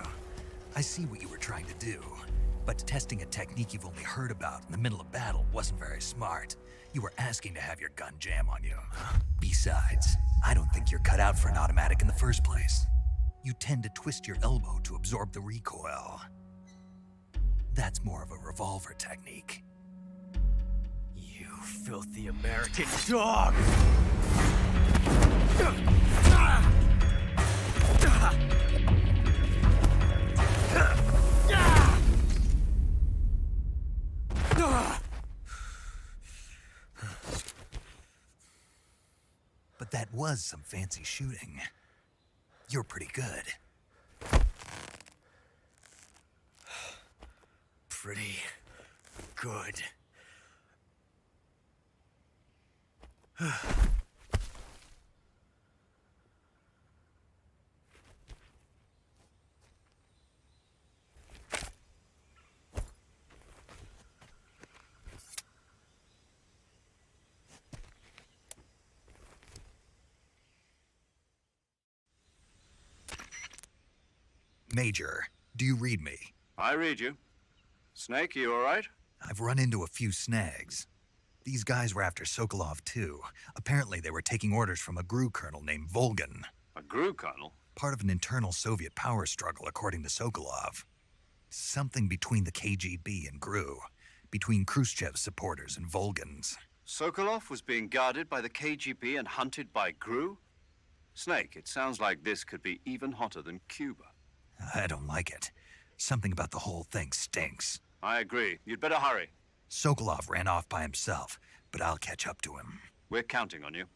I see what you were trying to do. But testing a technique you've only heard about in the middle of battle wasn't very smart. You were asking to have your gun jam on you. Besides, I don't think you're cut out for an automatic in the first place. You tend to twist your elbow to absorb the recoil. That's more of a revolver technique. You filthy American dog! But that was some fancy shooting. You're pretty good. Pretty good. Major, do you read me? I read you. Snake, you all right? I've run into a few snags. These guys were after Sokolov too. Apparently they were taking orders from a GRU colonel named Volgan. A GRU colonel? Part of an internal Soviet power struggle, according to Sokolov. Something between the KGB and GRU. Between Khrushchev's supporters and Volgan's. Sokolov was being guarded by the KGB and hunted by GRU? Snake, it sounds like this could be even hotter than Cuba. I don't like it. Something about the whole thing stinks. I agree. You'd better hurry. Sokolov ran off by himself, but I'll catch up to him. We're counting on you.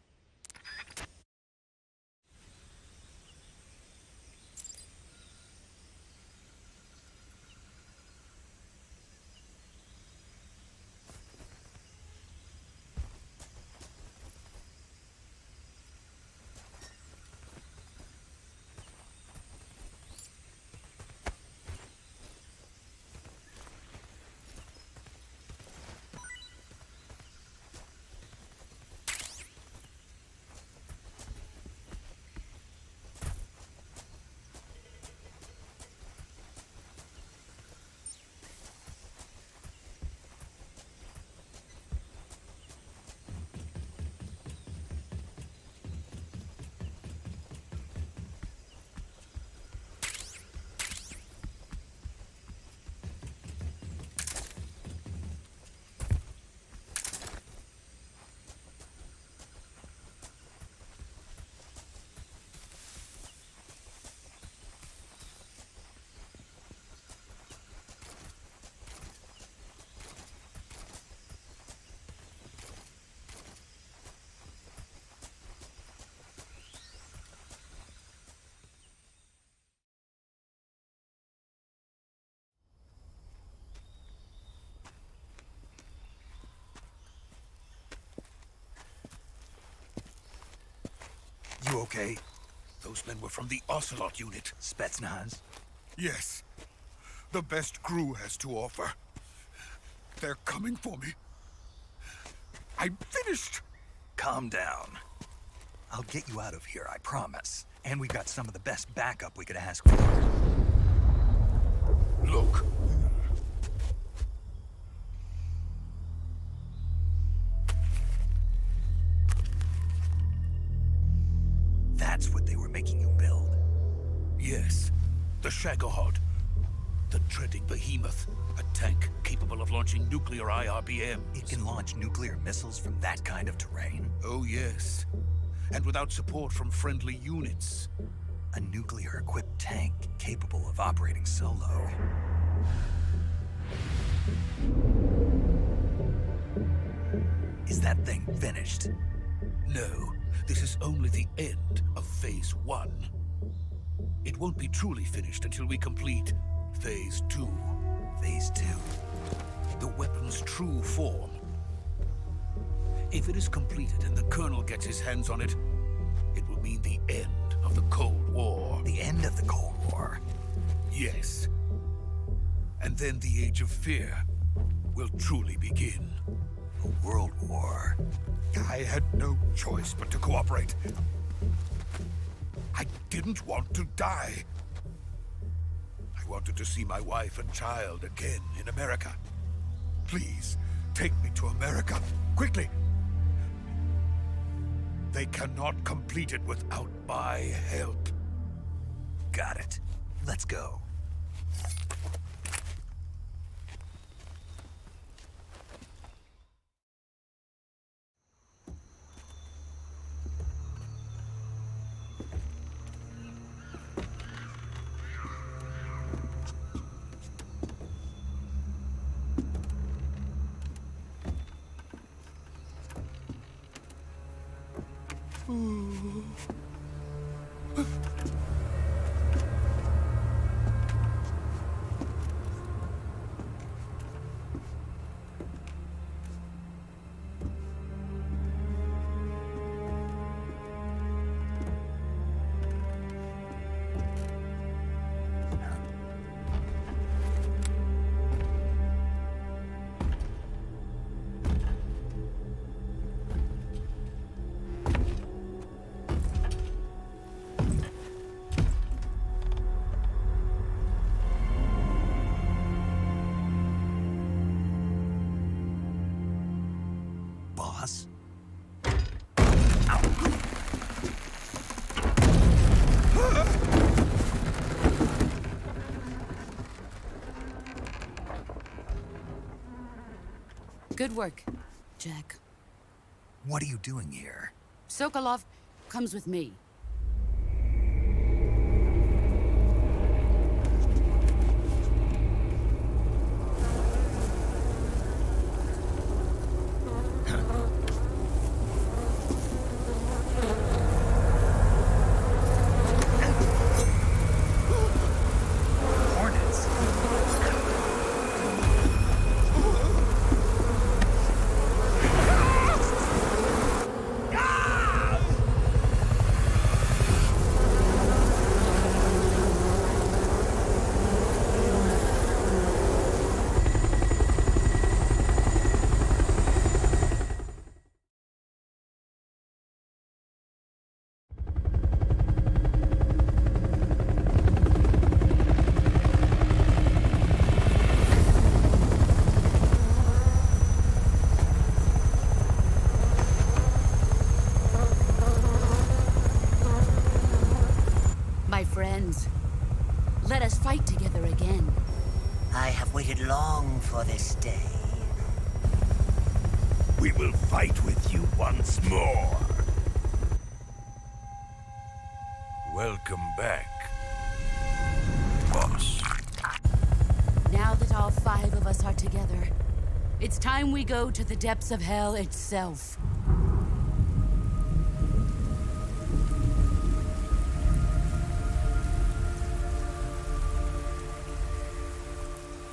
You okay? Those men were from the Ocelot unit. Spetsnaz? Yes. The best crew has to offer. They're coming for me. I'm finished! Calm down. I'll get you out of here, I promise. And we got some of the best backup we could ask for. Look. That's what they were making you build? Yes. The Shagohod. The dreading behemoth. A tank capable of launching nuclear IRBMs. It can launch nuclear missiles from that kind of terrain? Oh, yes. And without support from friendly units. A nuclear-equipped tank capable of operating solo. Is that thing finished? No. This is only the end of Phase 1. It won't be truly finished until we complete Phase 2. Phase 2? The weapon's true form. If it is completed and the Colonel gets his hands on it, it will mean the end of the Cold War. The end of the Cold War? Yes. And then the Age of Fear will truly begin. A world war? I had no choice but to cooperate. I didn't want to die. I wanted to see my wife and child again in America. Please, take me to America, quickly. They cannot complete it without my help. Got it. Let's go. Boss? Good work, Jack. What are you doing here? Sokolov comes with me. Friends, let us fight together again. I have waited long for this day. We will fight with you once more. Welcome back, boss. Now that all 5 of us are together, it's time we go to the depths of hell itself.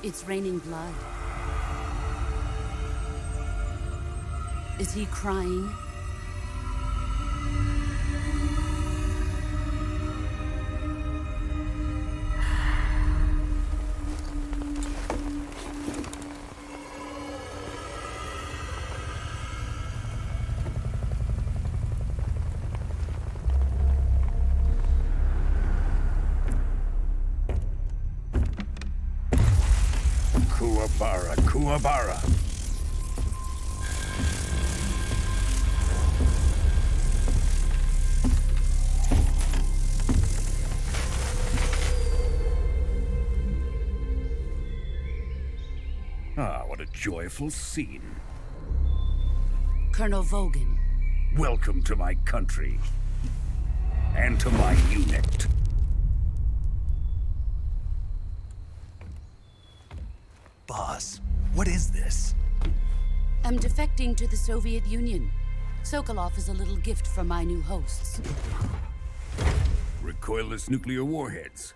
It's raining blood. Is he crying? Kuwabara, Kuwabara. Ah, what a joyful scene. Colonel Vogan. Welcome to my country. And to my unit. Boss, what is this? I'm defecting to the Soviet Union. Sokolov is a little gift from my new hosts. Recoilless nuclear warheads.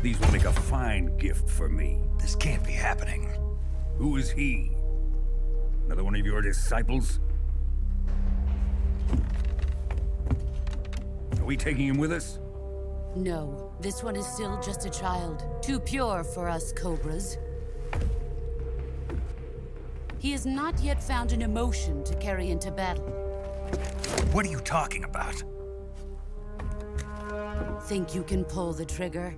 These will make a fine gift for me. This can't be happening. Who is he? Another one of your disciples? Are we taking him with us? No, this one is still just a child. Too pure for us Cobras. He has not yet found an emotion to carry into battle. What are you talking about? Think you can pull the trigger?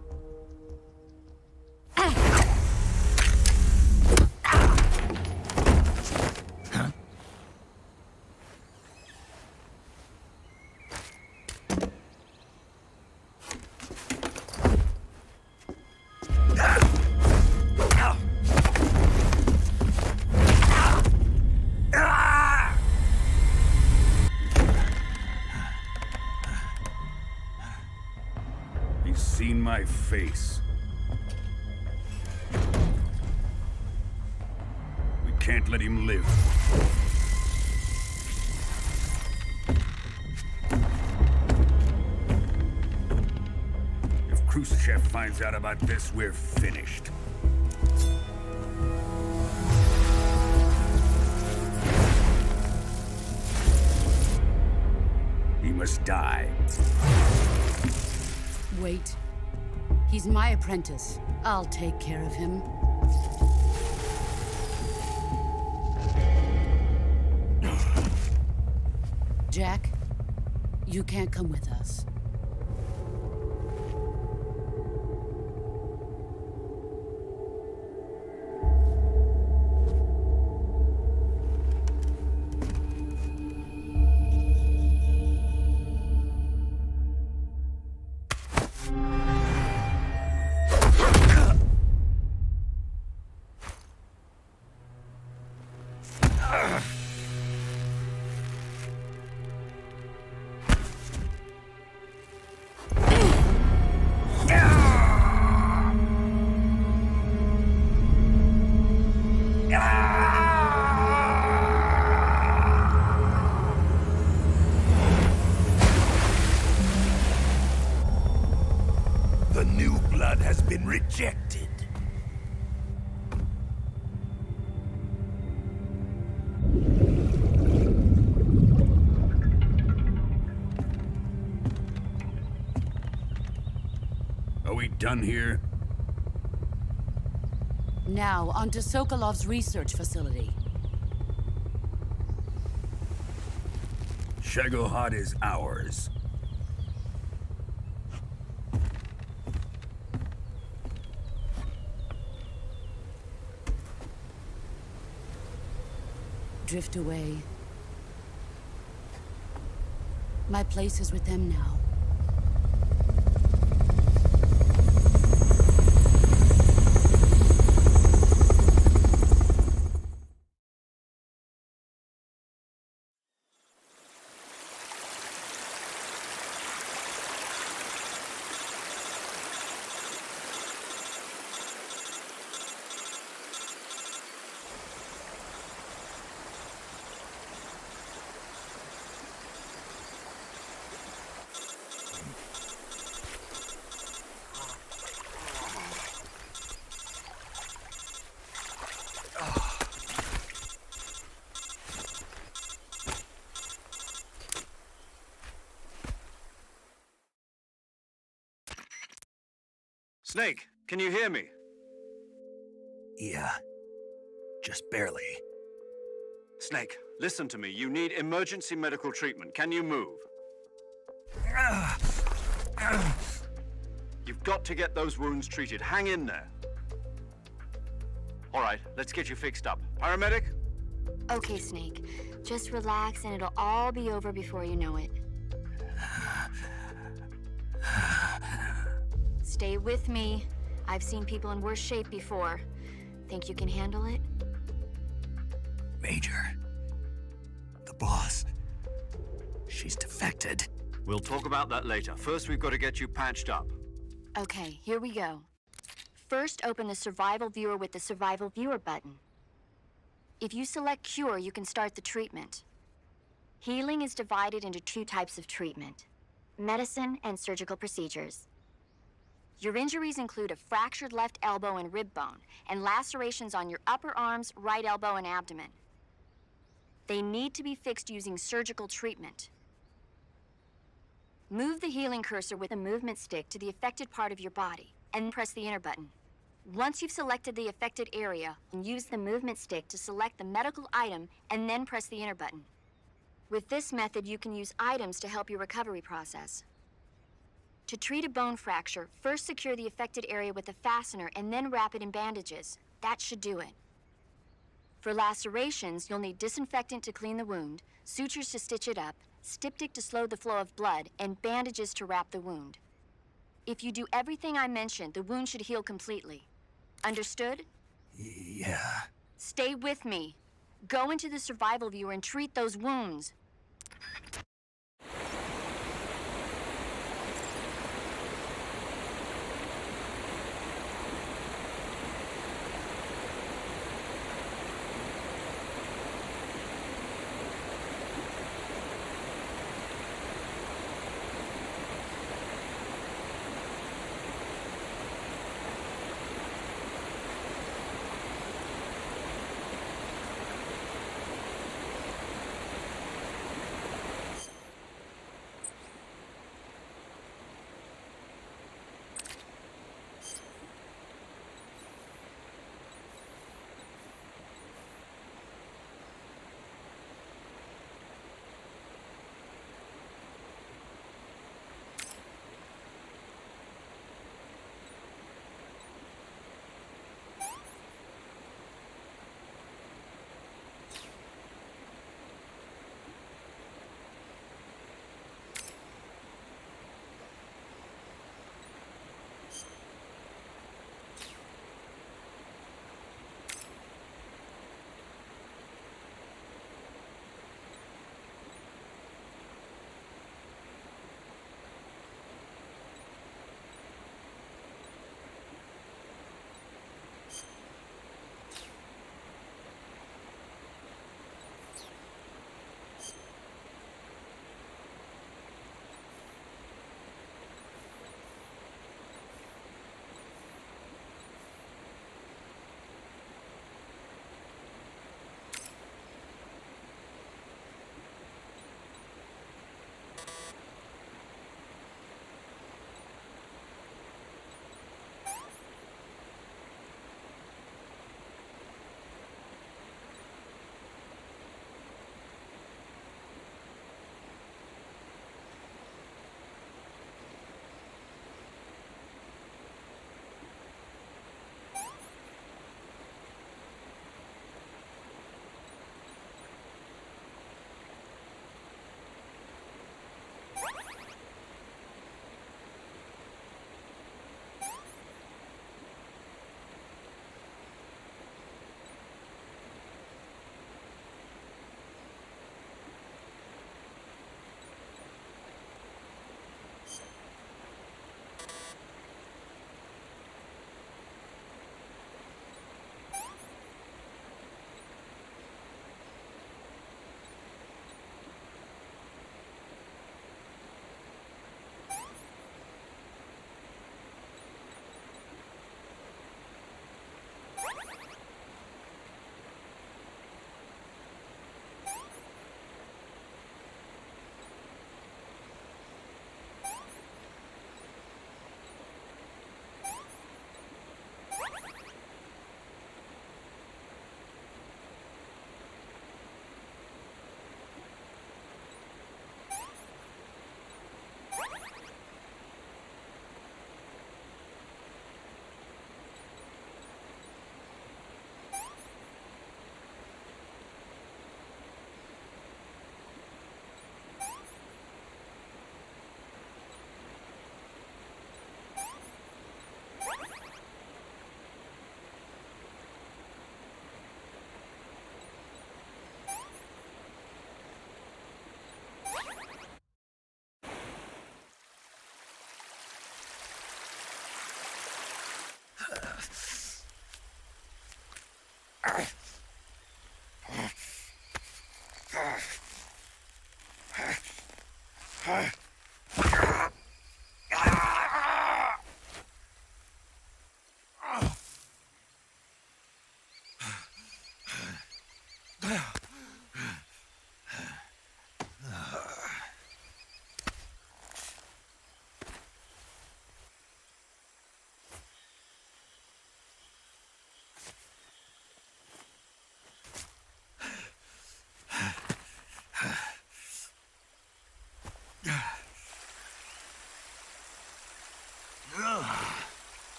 He's seen my face. We can't let him live. If Khrushchev finds out about this, we're finished. He must die. Wait. He's my apprentice. I'll take care of him. Jack, you can't come with us. The new blood has been rejected. Are we done here? Now, onto Sokolov's research facility. Shagohod is ours. Drift away. My place is with them now. Snake, can you hear me? Yeah. Just barely. Snake, listen to me. You need emergency medical treatment. Can you move? You've got to get those wounds treated. Hang in there. All right, let's get you fixed up. Paramedic? Okay, Snake. Just relax and it'll all be over before you know it. Stay with me. I've seen people in worse shape before. Think you can handle it? Major. The boss. She's defected. We'll talk about that later. First, we've got to get you patched up. Okay, here we go. First, open the Survival Viewer with the Survival Viewer button. If you select Cure, you can start the treatment. Healing is divided into 2 types of treatment: medicine and surgical procedures. Your injuries include a fractured left elbow and rib bone, and lacerations on your upper arms, right elbow, and abdomen. They need to be fixed using surgical treatment. Move the healing cursor with a movement stick to the affected part of your body, and press the enter button. Once you've selected the affected area, use the movement stick to select the medical item, and then press the enter button. With this method, you can use items to help your recovery process. To treat a bone fracture, first secure the affected area with a fastener and then wrap it in bandages. That should do it. For lacerations, you'll need disinfectant to clean the wound, sutures to stitch it up, styptic to slow the flow of blood, and bandages to wrap the wound. If you do everything I mentioned, the wound should heal completely. Understood? Yeah. Stay with me. Go into the Survival Viewer and treat those wounds.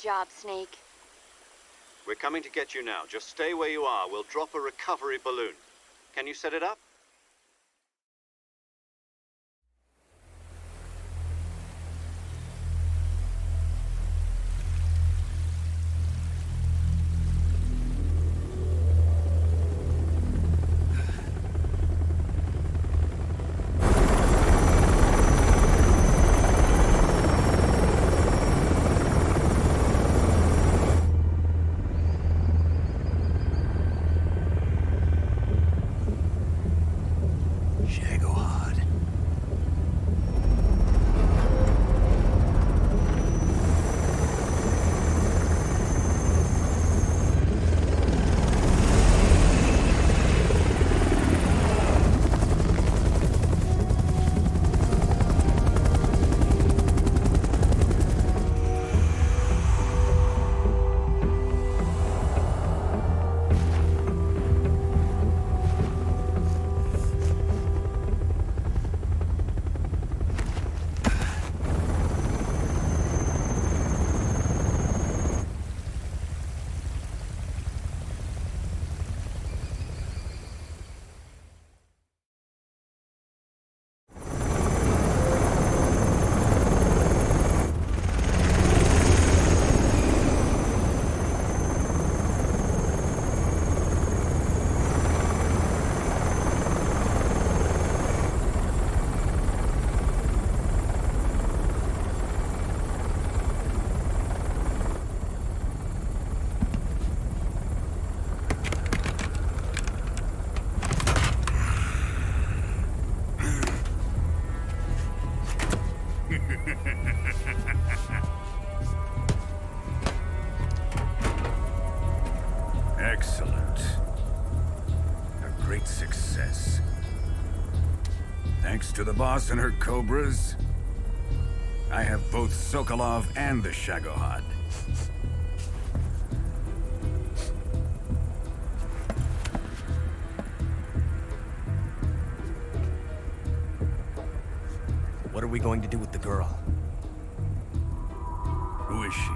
job, Snake. We're coming to get you now. Just stay where you are. We'll drop a recovery balloon. Can you set it up? Excellent. A great success. Thanks to the boss and her cobras, I have both Sokolov and the Shagohod. What are we going to do with the girl? Who is she?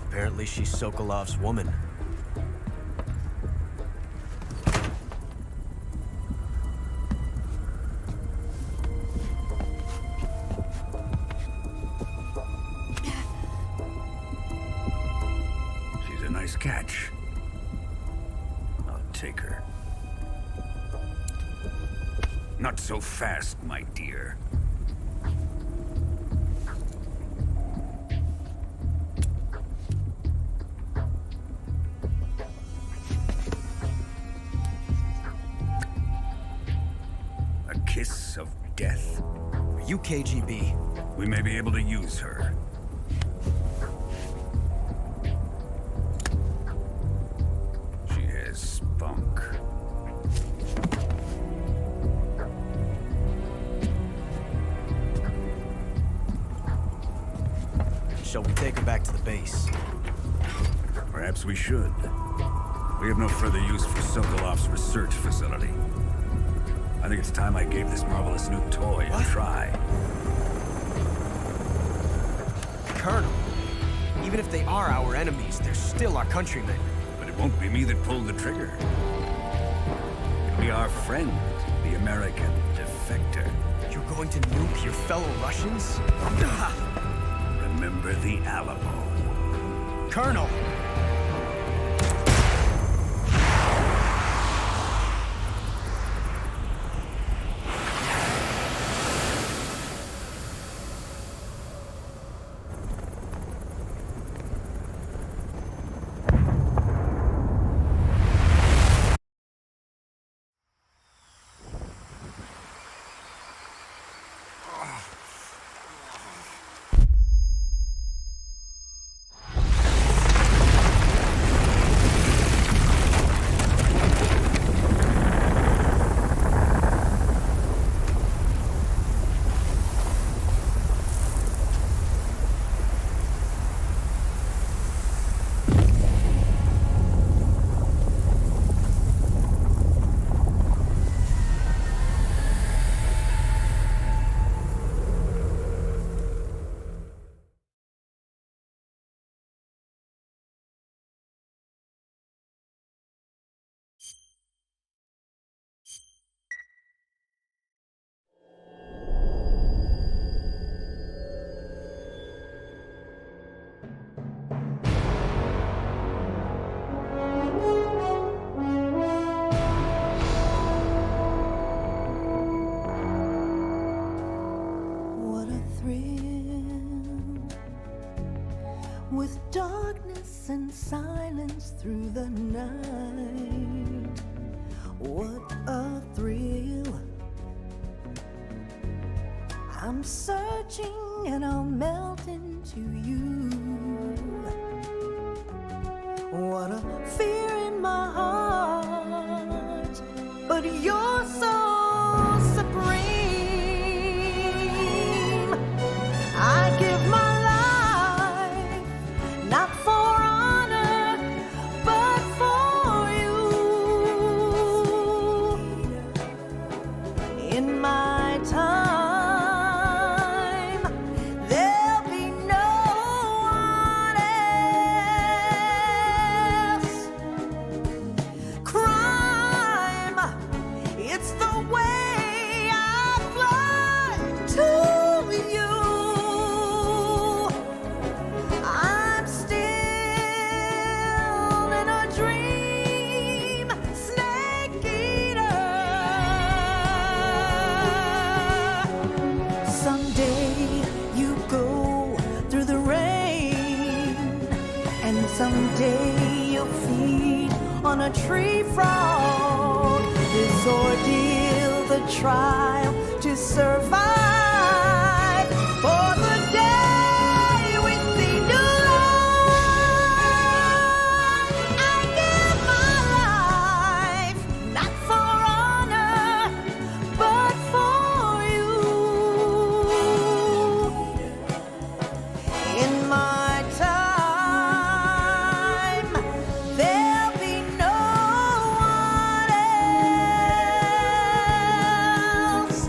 Apparently she's Sokolov's woman. She's a nice catch. I'll take her. Not so fast, my dear. A kiss of death. Are you KGB? We may be able to use her. She has spunk. Shall we take her back to the base? Perhaps we should. We have no further use for Sokolov's research facility. I think it's time I gave this marvelous new toy a try. Colonel, even if they are our enemies, they're still our countrymen. But it won't be me that pulled the trigger. It'll be our friend, the American defector. You're going to nuke your fellow Russians? Remember the Alamo. Colonel! night. What a thrill. I'm searching and I'll melt into you. What a fear in my heart, but you're so supreme. I give my life, not for honor, but for you. In my time, there'll be no one else. Crime, it's the way I fly to you. I'm still in a dream, snake eater. Someday you go through the rain, and someday you'll feed on a tree frog. This ordeal, the trial to survive, for the day we see new life. I give my life, not for honor, but for you. In my time, there'll be no one else.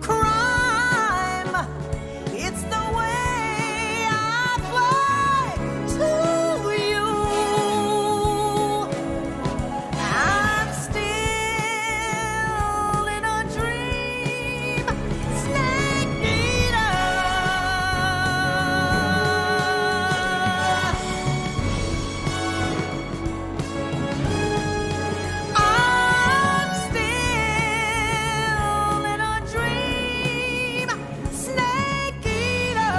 Crime, it's the way I fly to you. I'm still in a dream, snake eater. I'm still in a dream, snake eater.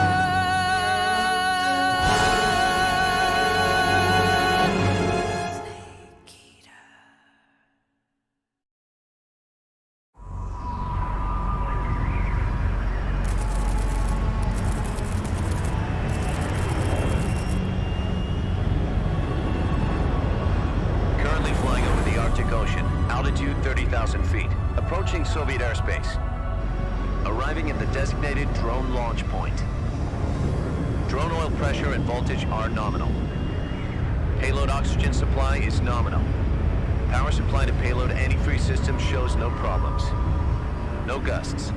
Currently flying over the Arctic Ocean, altitude 30,000 feet, approaching Soviet airspace. Arriving at the designated drone launch point. Drone oil pressure and voltage are nominal. Payload oxygen supply is nominal. Power supply to payload antifreeze system shows no problems. No gusts.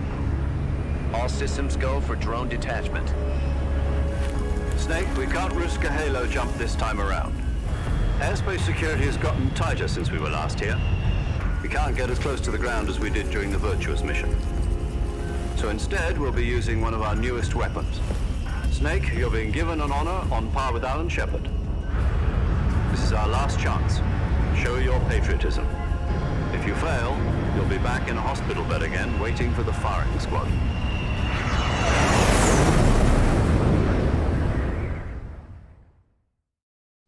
All systems go for drone detachment. Snake, we can't risk a halo jump this time around. Airspace security has gotten tighter since we were last here. We can't get as close to the ground as we did during the Virtuous mission. So instead, we'll be using one of our newest weapons. Snake, you're being given an honor on par with Alan Shepard. This is our last chance. Show your patriotism. If you fail, you'll be back in a hospital bed again, waiting for the firing squad.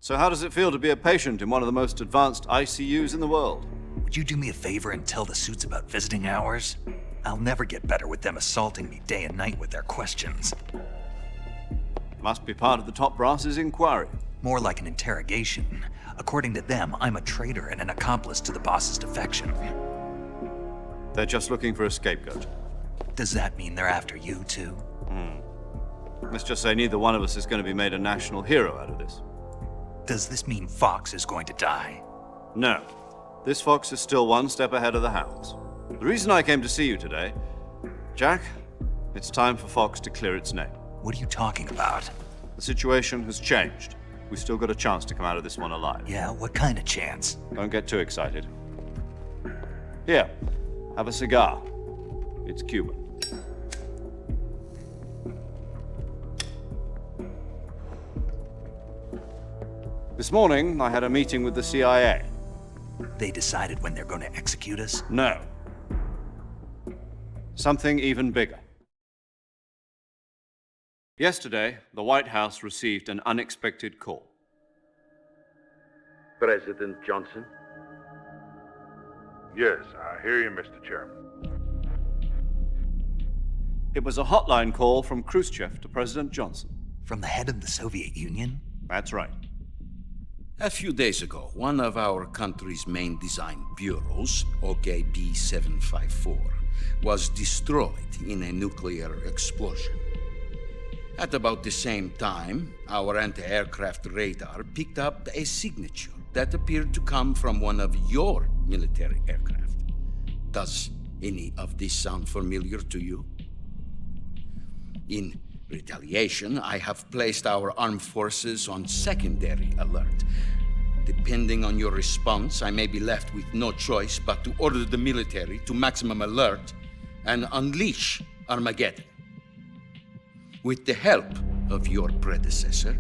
So how does it feel to be a patient in one of the most advanced ICUs in the world? Would you do me a favor and tell the suits about visiting hours? I'll never get better with them assaulting me day and night with their questions. Must be part of the top brass's inquiry. More like an interrogation. According to them, I'm a traitor and an accomplice to the boss's defection. They're just looking for a scapegoat. Does that mean they're after you, too? Let's just say neither one of us is going to be made a national hero out of this. Does this mean Fox is going to die? No. This fox is still one step ahead of the hounds. The reason I came to see you today, Jack, it's time for Fox to clear its name. What are you talking about? The situation has changed. We've still got a chance to come out of this one alive. Yeah, what kind of chance? Don't get too excited. Here, have a cigar. It's Cuban. This morning, I had a meeting with the CIA. They decided when they're going to execute us? No. Something even bigger. Yesterday, the White House received an unexpected call. President Johnson? Yes, I hear you, Mr. Chairman. It was a hotline call from Khrushchev to President Johnson. From the head of the Soviet Union? That's right. A few days ago, one of our country's main design bureaus, OKB 754, was destroyed in a nuclear explosion. At about the same time, our anti-aircraft radar picked up a signature that appeared to come from one of your military aircraft. Does any of this sound familiar to you? In retaliation, I have placed our armed forces on secondary alert. Depending on your response, I may be left with no choice but to order the military to maximum alert and unleash Armageddon. With the help of your predecessor,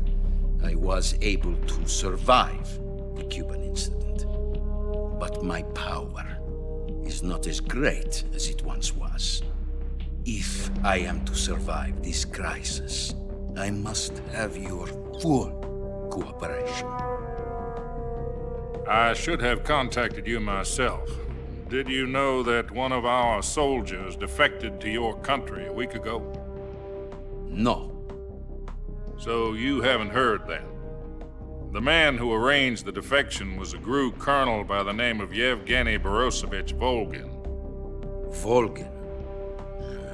I was able to survive the Cuban incident. But my power is not as great as it once was. If I am to survive this crisis, I must have your full cooperation. I should have contacted you myself. Did you know that one of our soldiers defected to your country a week ago? No. So you haven't heard then? The man who arranged the defection was a GRU colonel by the name of Yevgeny Borosovich Volgin. Volgin?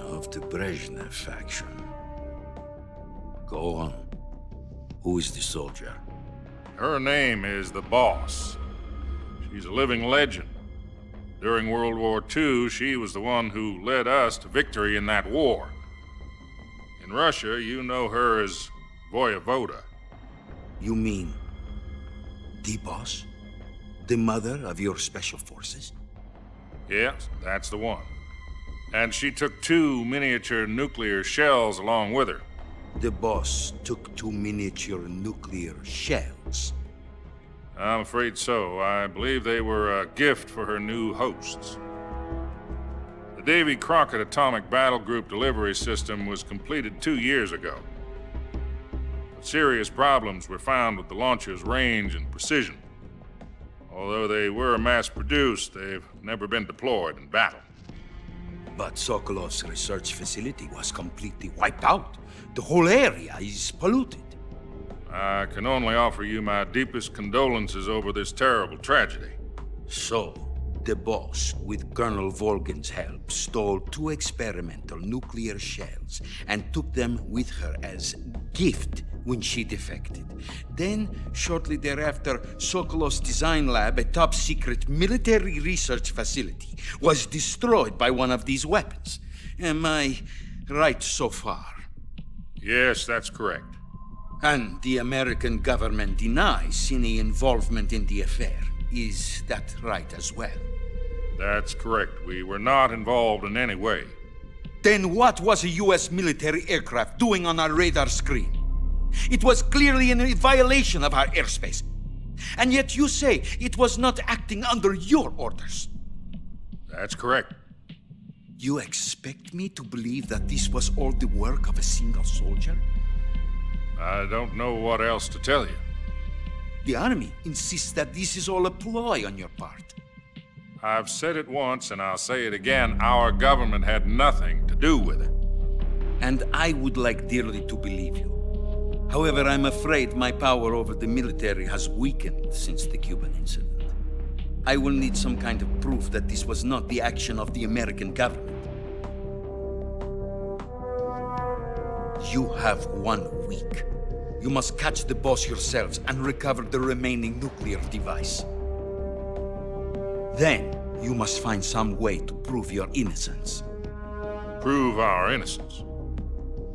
Of the Brezhnev faction. Go on. Who is the soldier? Her name is the Boss. She's a living legend. During World War II, she was the one who led us to victory in that war. In Russia, you know her as Voyevoda. You mean the Boss? The mother of your special forces? Yes, that's the one. And she took 2 miniature nuclear shells along with her. The Boss took 2 miniature nuclear shells? I'm afraid so. I believe they were a gift for her new hosts. The Davy Crockett Atomic Battle Group delivery system was completed 2 years ago. But serious problems were found with the launcher's range and precision. Although they were mass-produced, they've never been deployed in battle. But Sokolov's research facility was completely wiped out. The whole area is polluted. I can only offer you my deepest condolences over this terrible tragedy. So, the Boss, with Colonel Volgin's help, stole 2 experimental nuclear shells and took them with her as gift when she defected. Then, shortly thereafter, Sokolov's design lab, a top-secret military research facility, was destroyed by one of these weapons. Am I right so far? Yes, that's correct. And the American government denies any involvement in the affair. Is that right as well? That's correct. We were not involved in any way. Then what was a U.S. military aircraft doing on our radar screen? It was clearly in violation of our airspace. And yet you say it was not acting under your orders. That's correct. You expect me to believe that this was all the work of a single soldier? I don't know what else to tell you. The Army insists that this is all a ploy on your part. I've said it once and I'll say it again. Our government had nothing to do with it. And I would like dearly to believe you. However, I'm afraid my power over the military has weakened since the Cuban incident. I will need some kind of proof that this was not the action of the American government. You have 1 week. You must catch the Boss yourselves and recover the remaining nuclear device. Then, you must find some way to prove your innocence. Prove our innocence?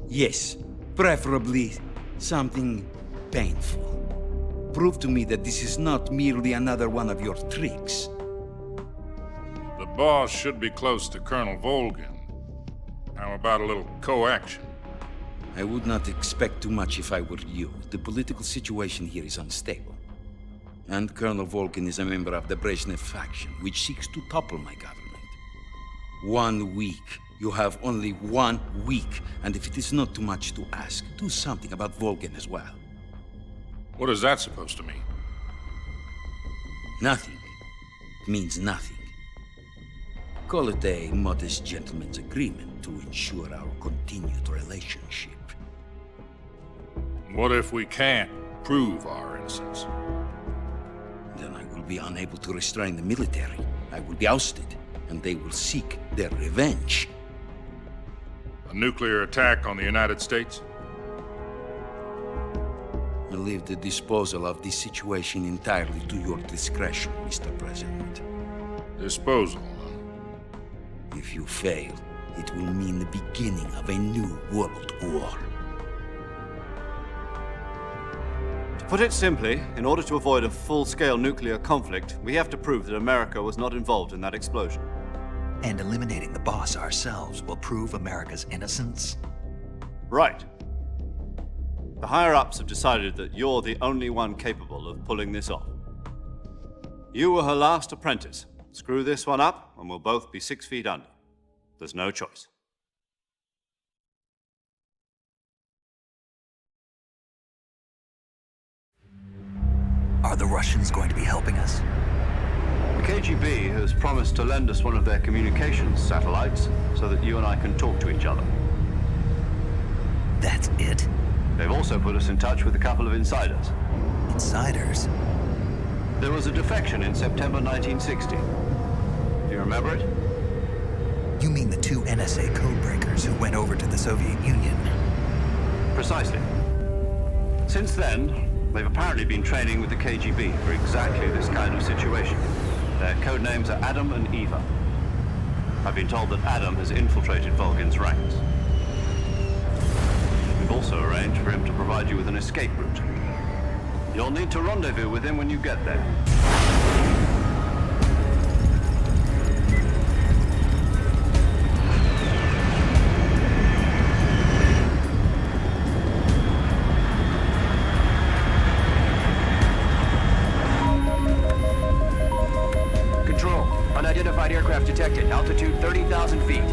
Yes, preferably something painful. Prove to me that this is not merely another one of your tricks. The Boss should be close to Colonel Volgin. How about a little co-action? I would not expect too much if I were you. The political situation here is unstable. And Colonel Volgin is a member of the Brezhnev faction, which seeks to topple my government. 1 week. You have only 1 week, and if it is not too much to ask, do something about Volgin as well. What is that supposed to mean? Nothing means nothing. Call it a modest gentleman's agreement to ensure our continued relationship. What if we can't prove our innocence? Then I will be unable to restrain the military. I will be ousted, and they will seek their revenge. A nuclear attack on the United States? I leave the disposal of this situation entirely to your discretion, Mr. President. Disposal? If you fail, it will mean the beginning of a new world war. To put it simply, in order to avoid a full-scale nuclear conflict, we have to prove that America was not involved in that explosion. And eliminating the boss ourselves will prove America's innocence? Right. The higher-ups have decided that you're the only one capable of pulling this off. You were her last apprentice. Screw this one up, and we'll both be 6 feet under. There's no choice. Are the Russians going to be helping us? The KGB has promised to lend us one of their communications satellites so that you and I can talk to each other. That's it? They've also put us in touch with a couple of insiders. Insiders? There was a defection in September 1960. Do you remember it? You mean the 2 NSA codebreakers who went over to the Soviet Union? Precisely. Since then, they've apparently been training with the KGB for exactly this kind of situation. Their code names are Adam and Eva. I've been told that Adam has infiltrated Volgin's ranks. We've also arranged for him to provide you with an escape route. You'll need to rendezvous with him when you get there. Control, unidentified aircraft detected. Altitude 30,000 feet.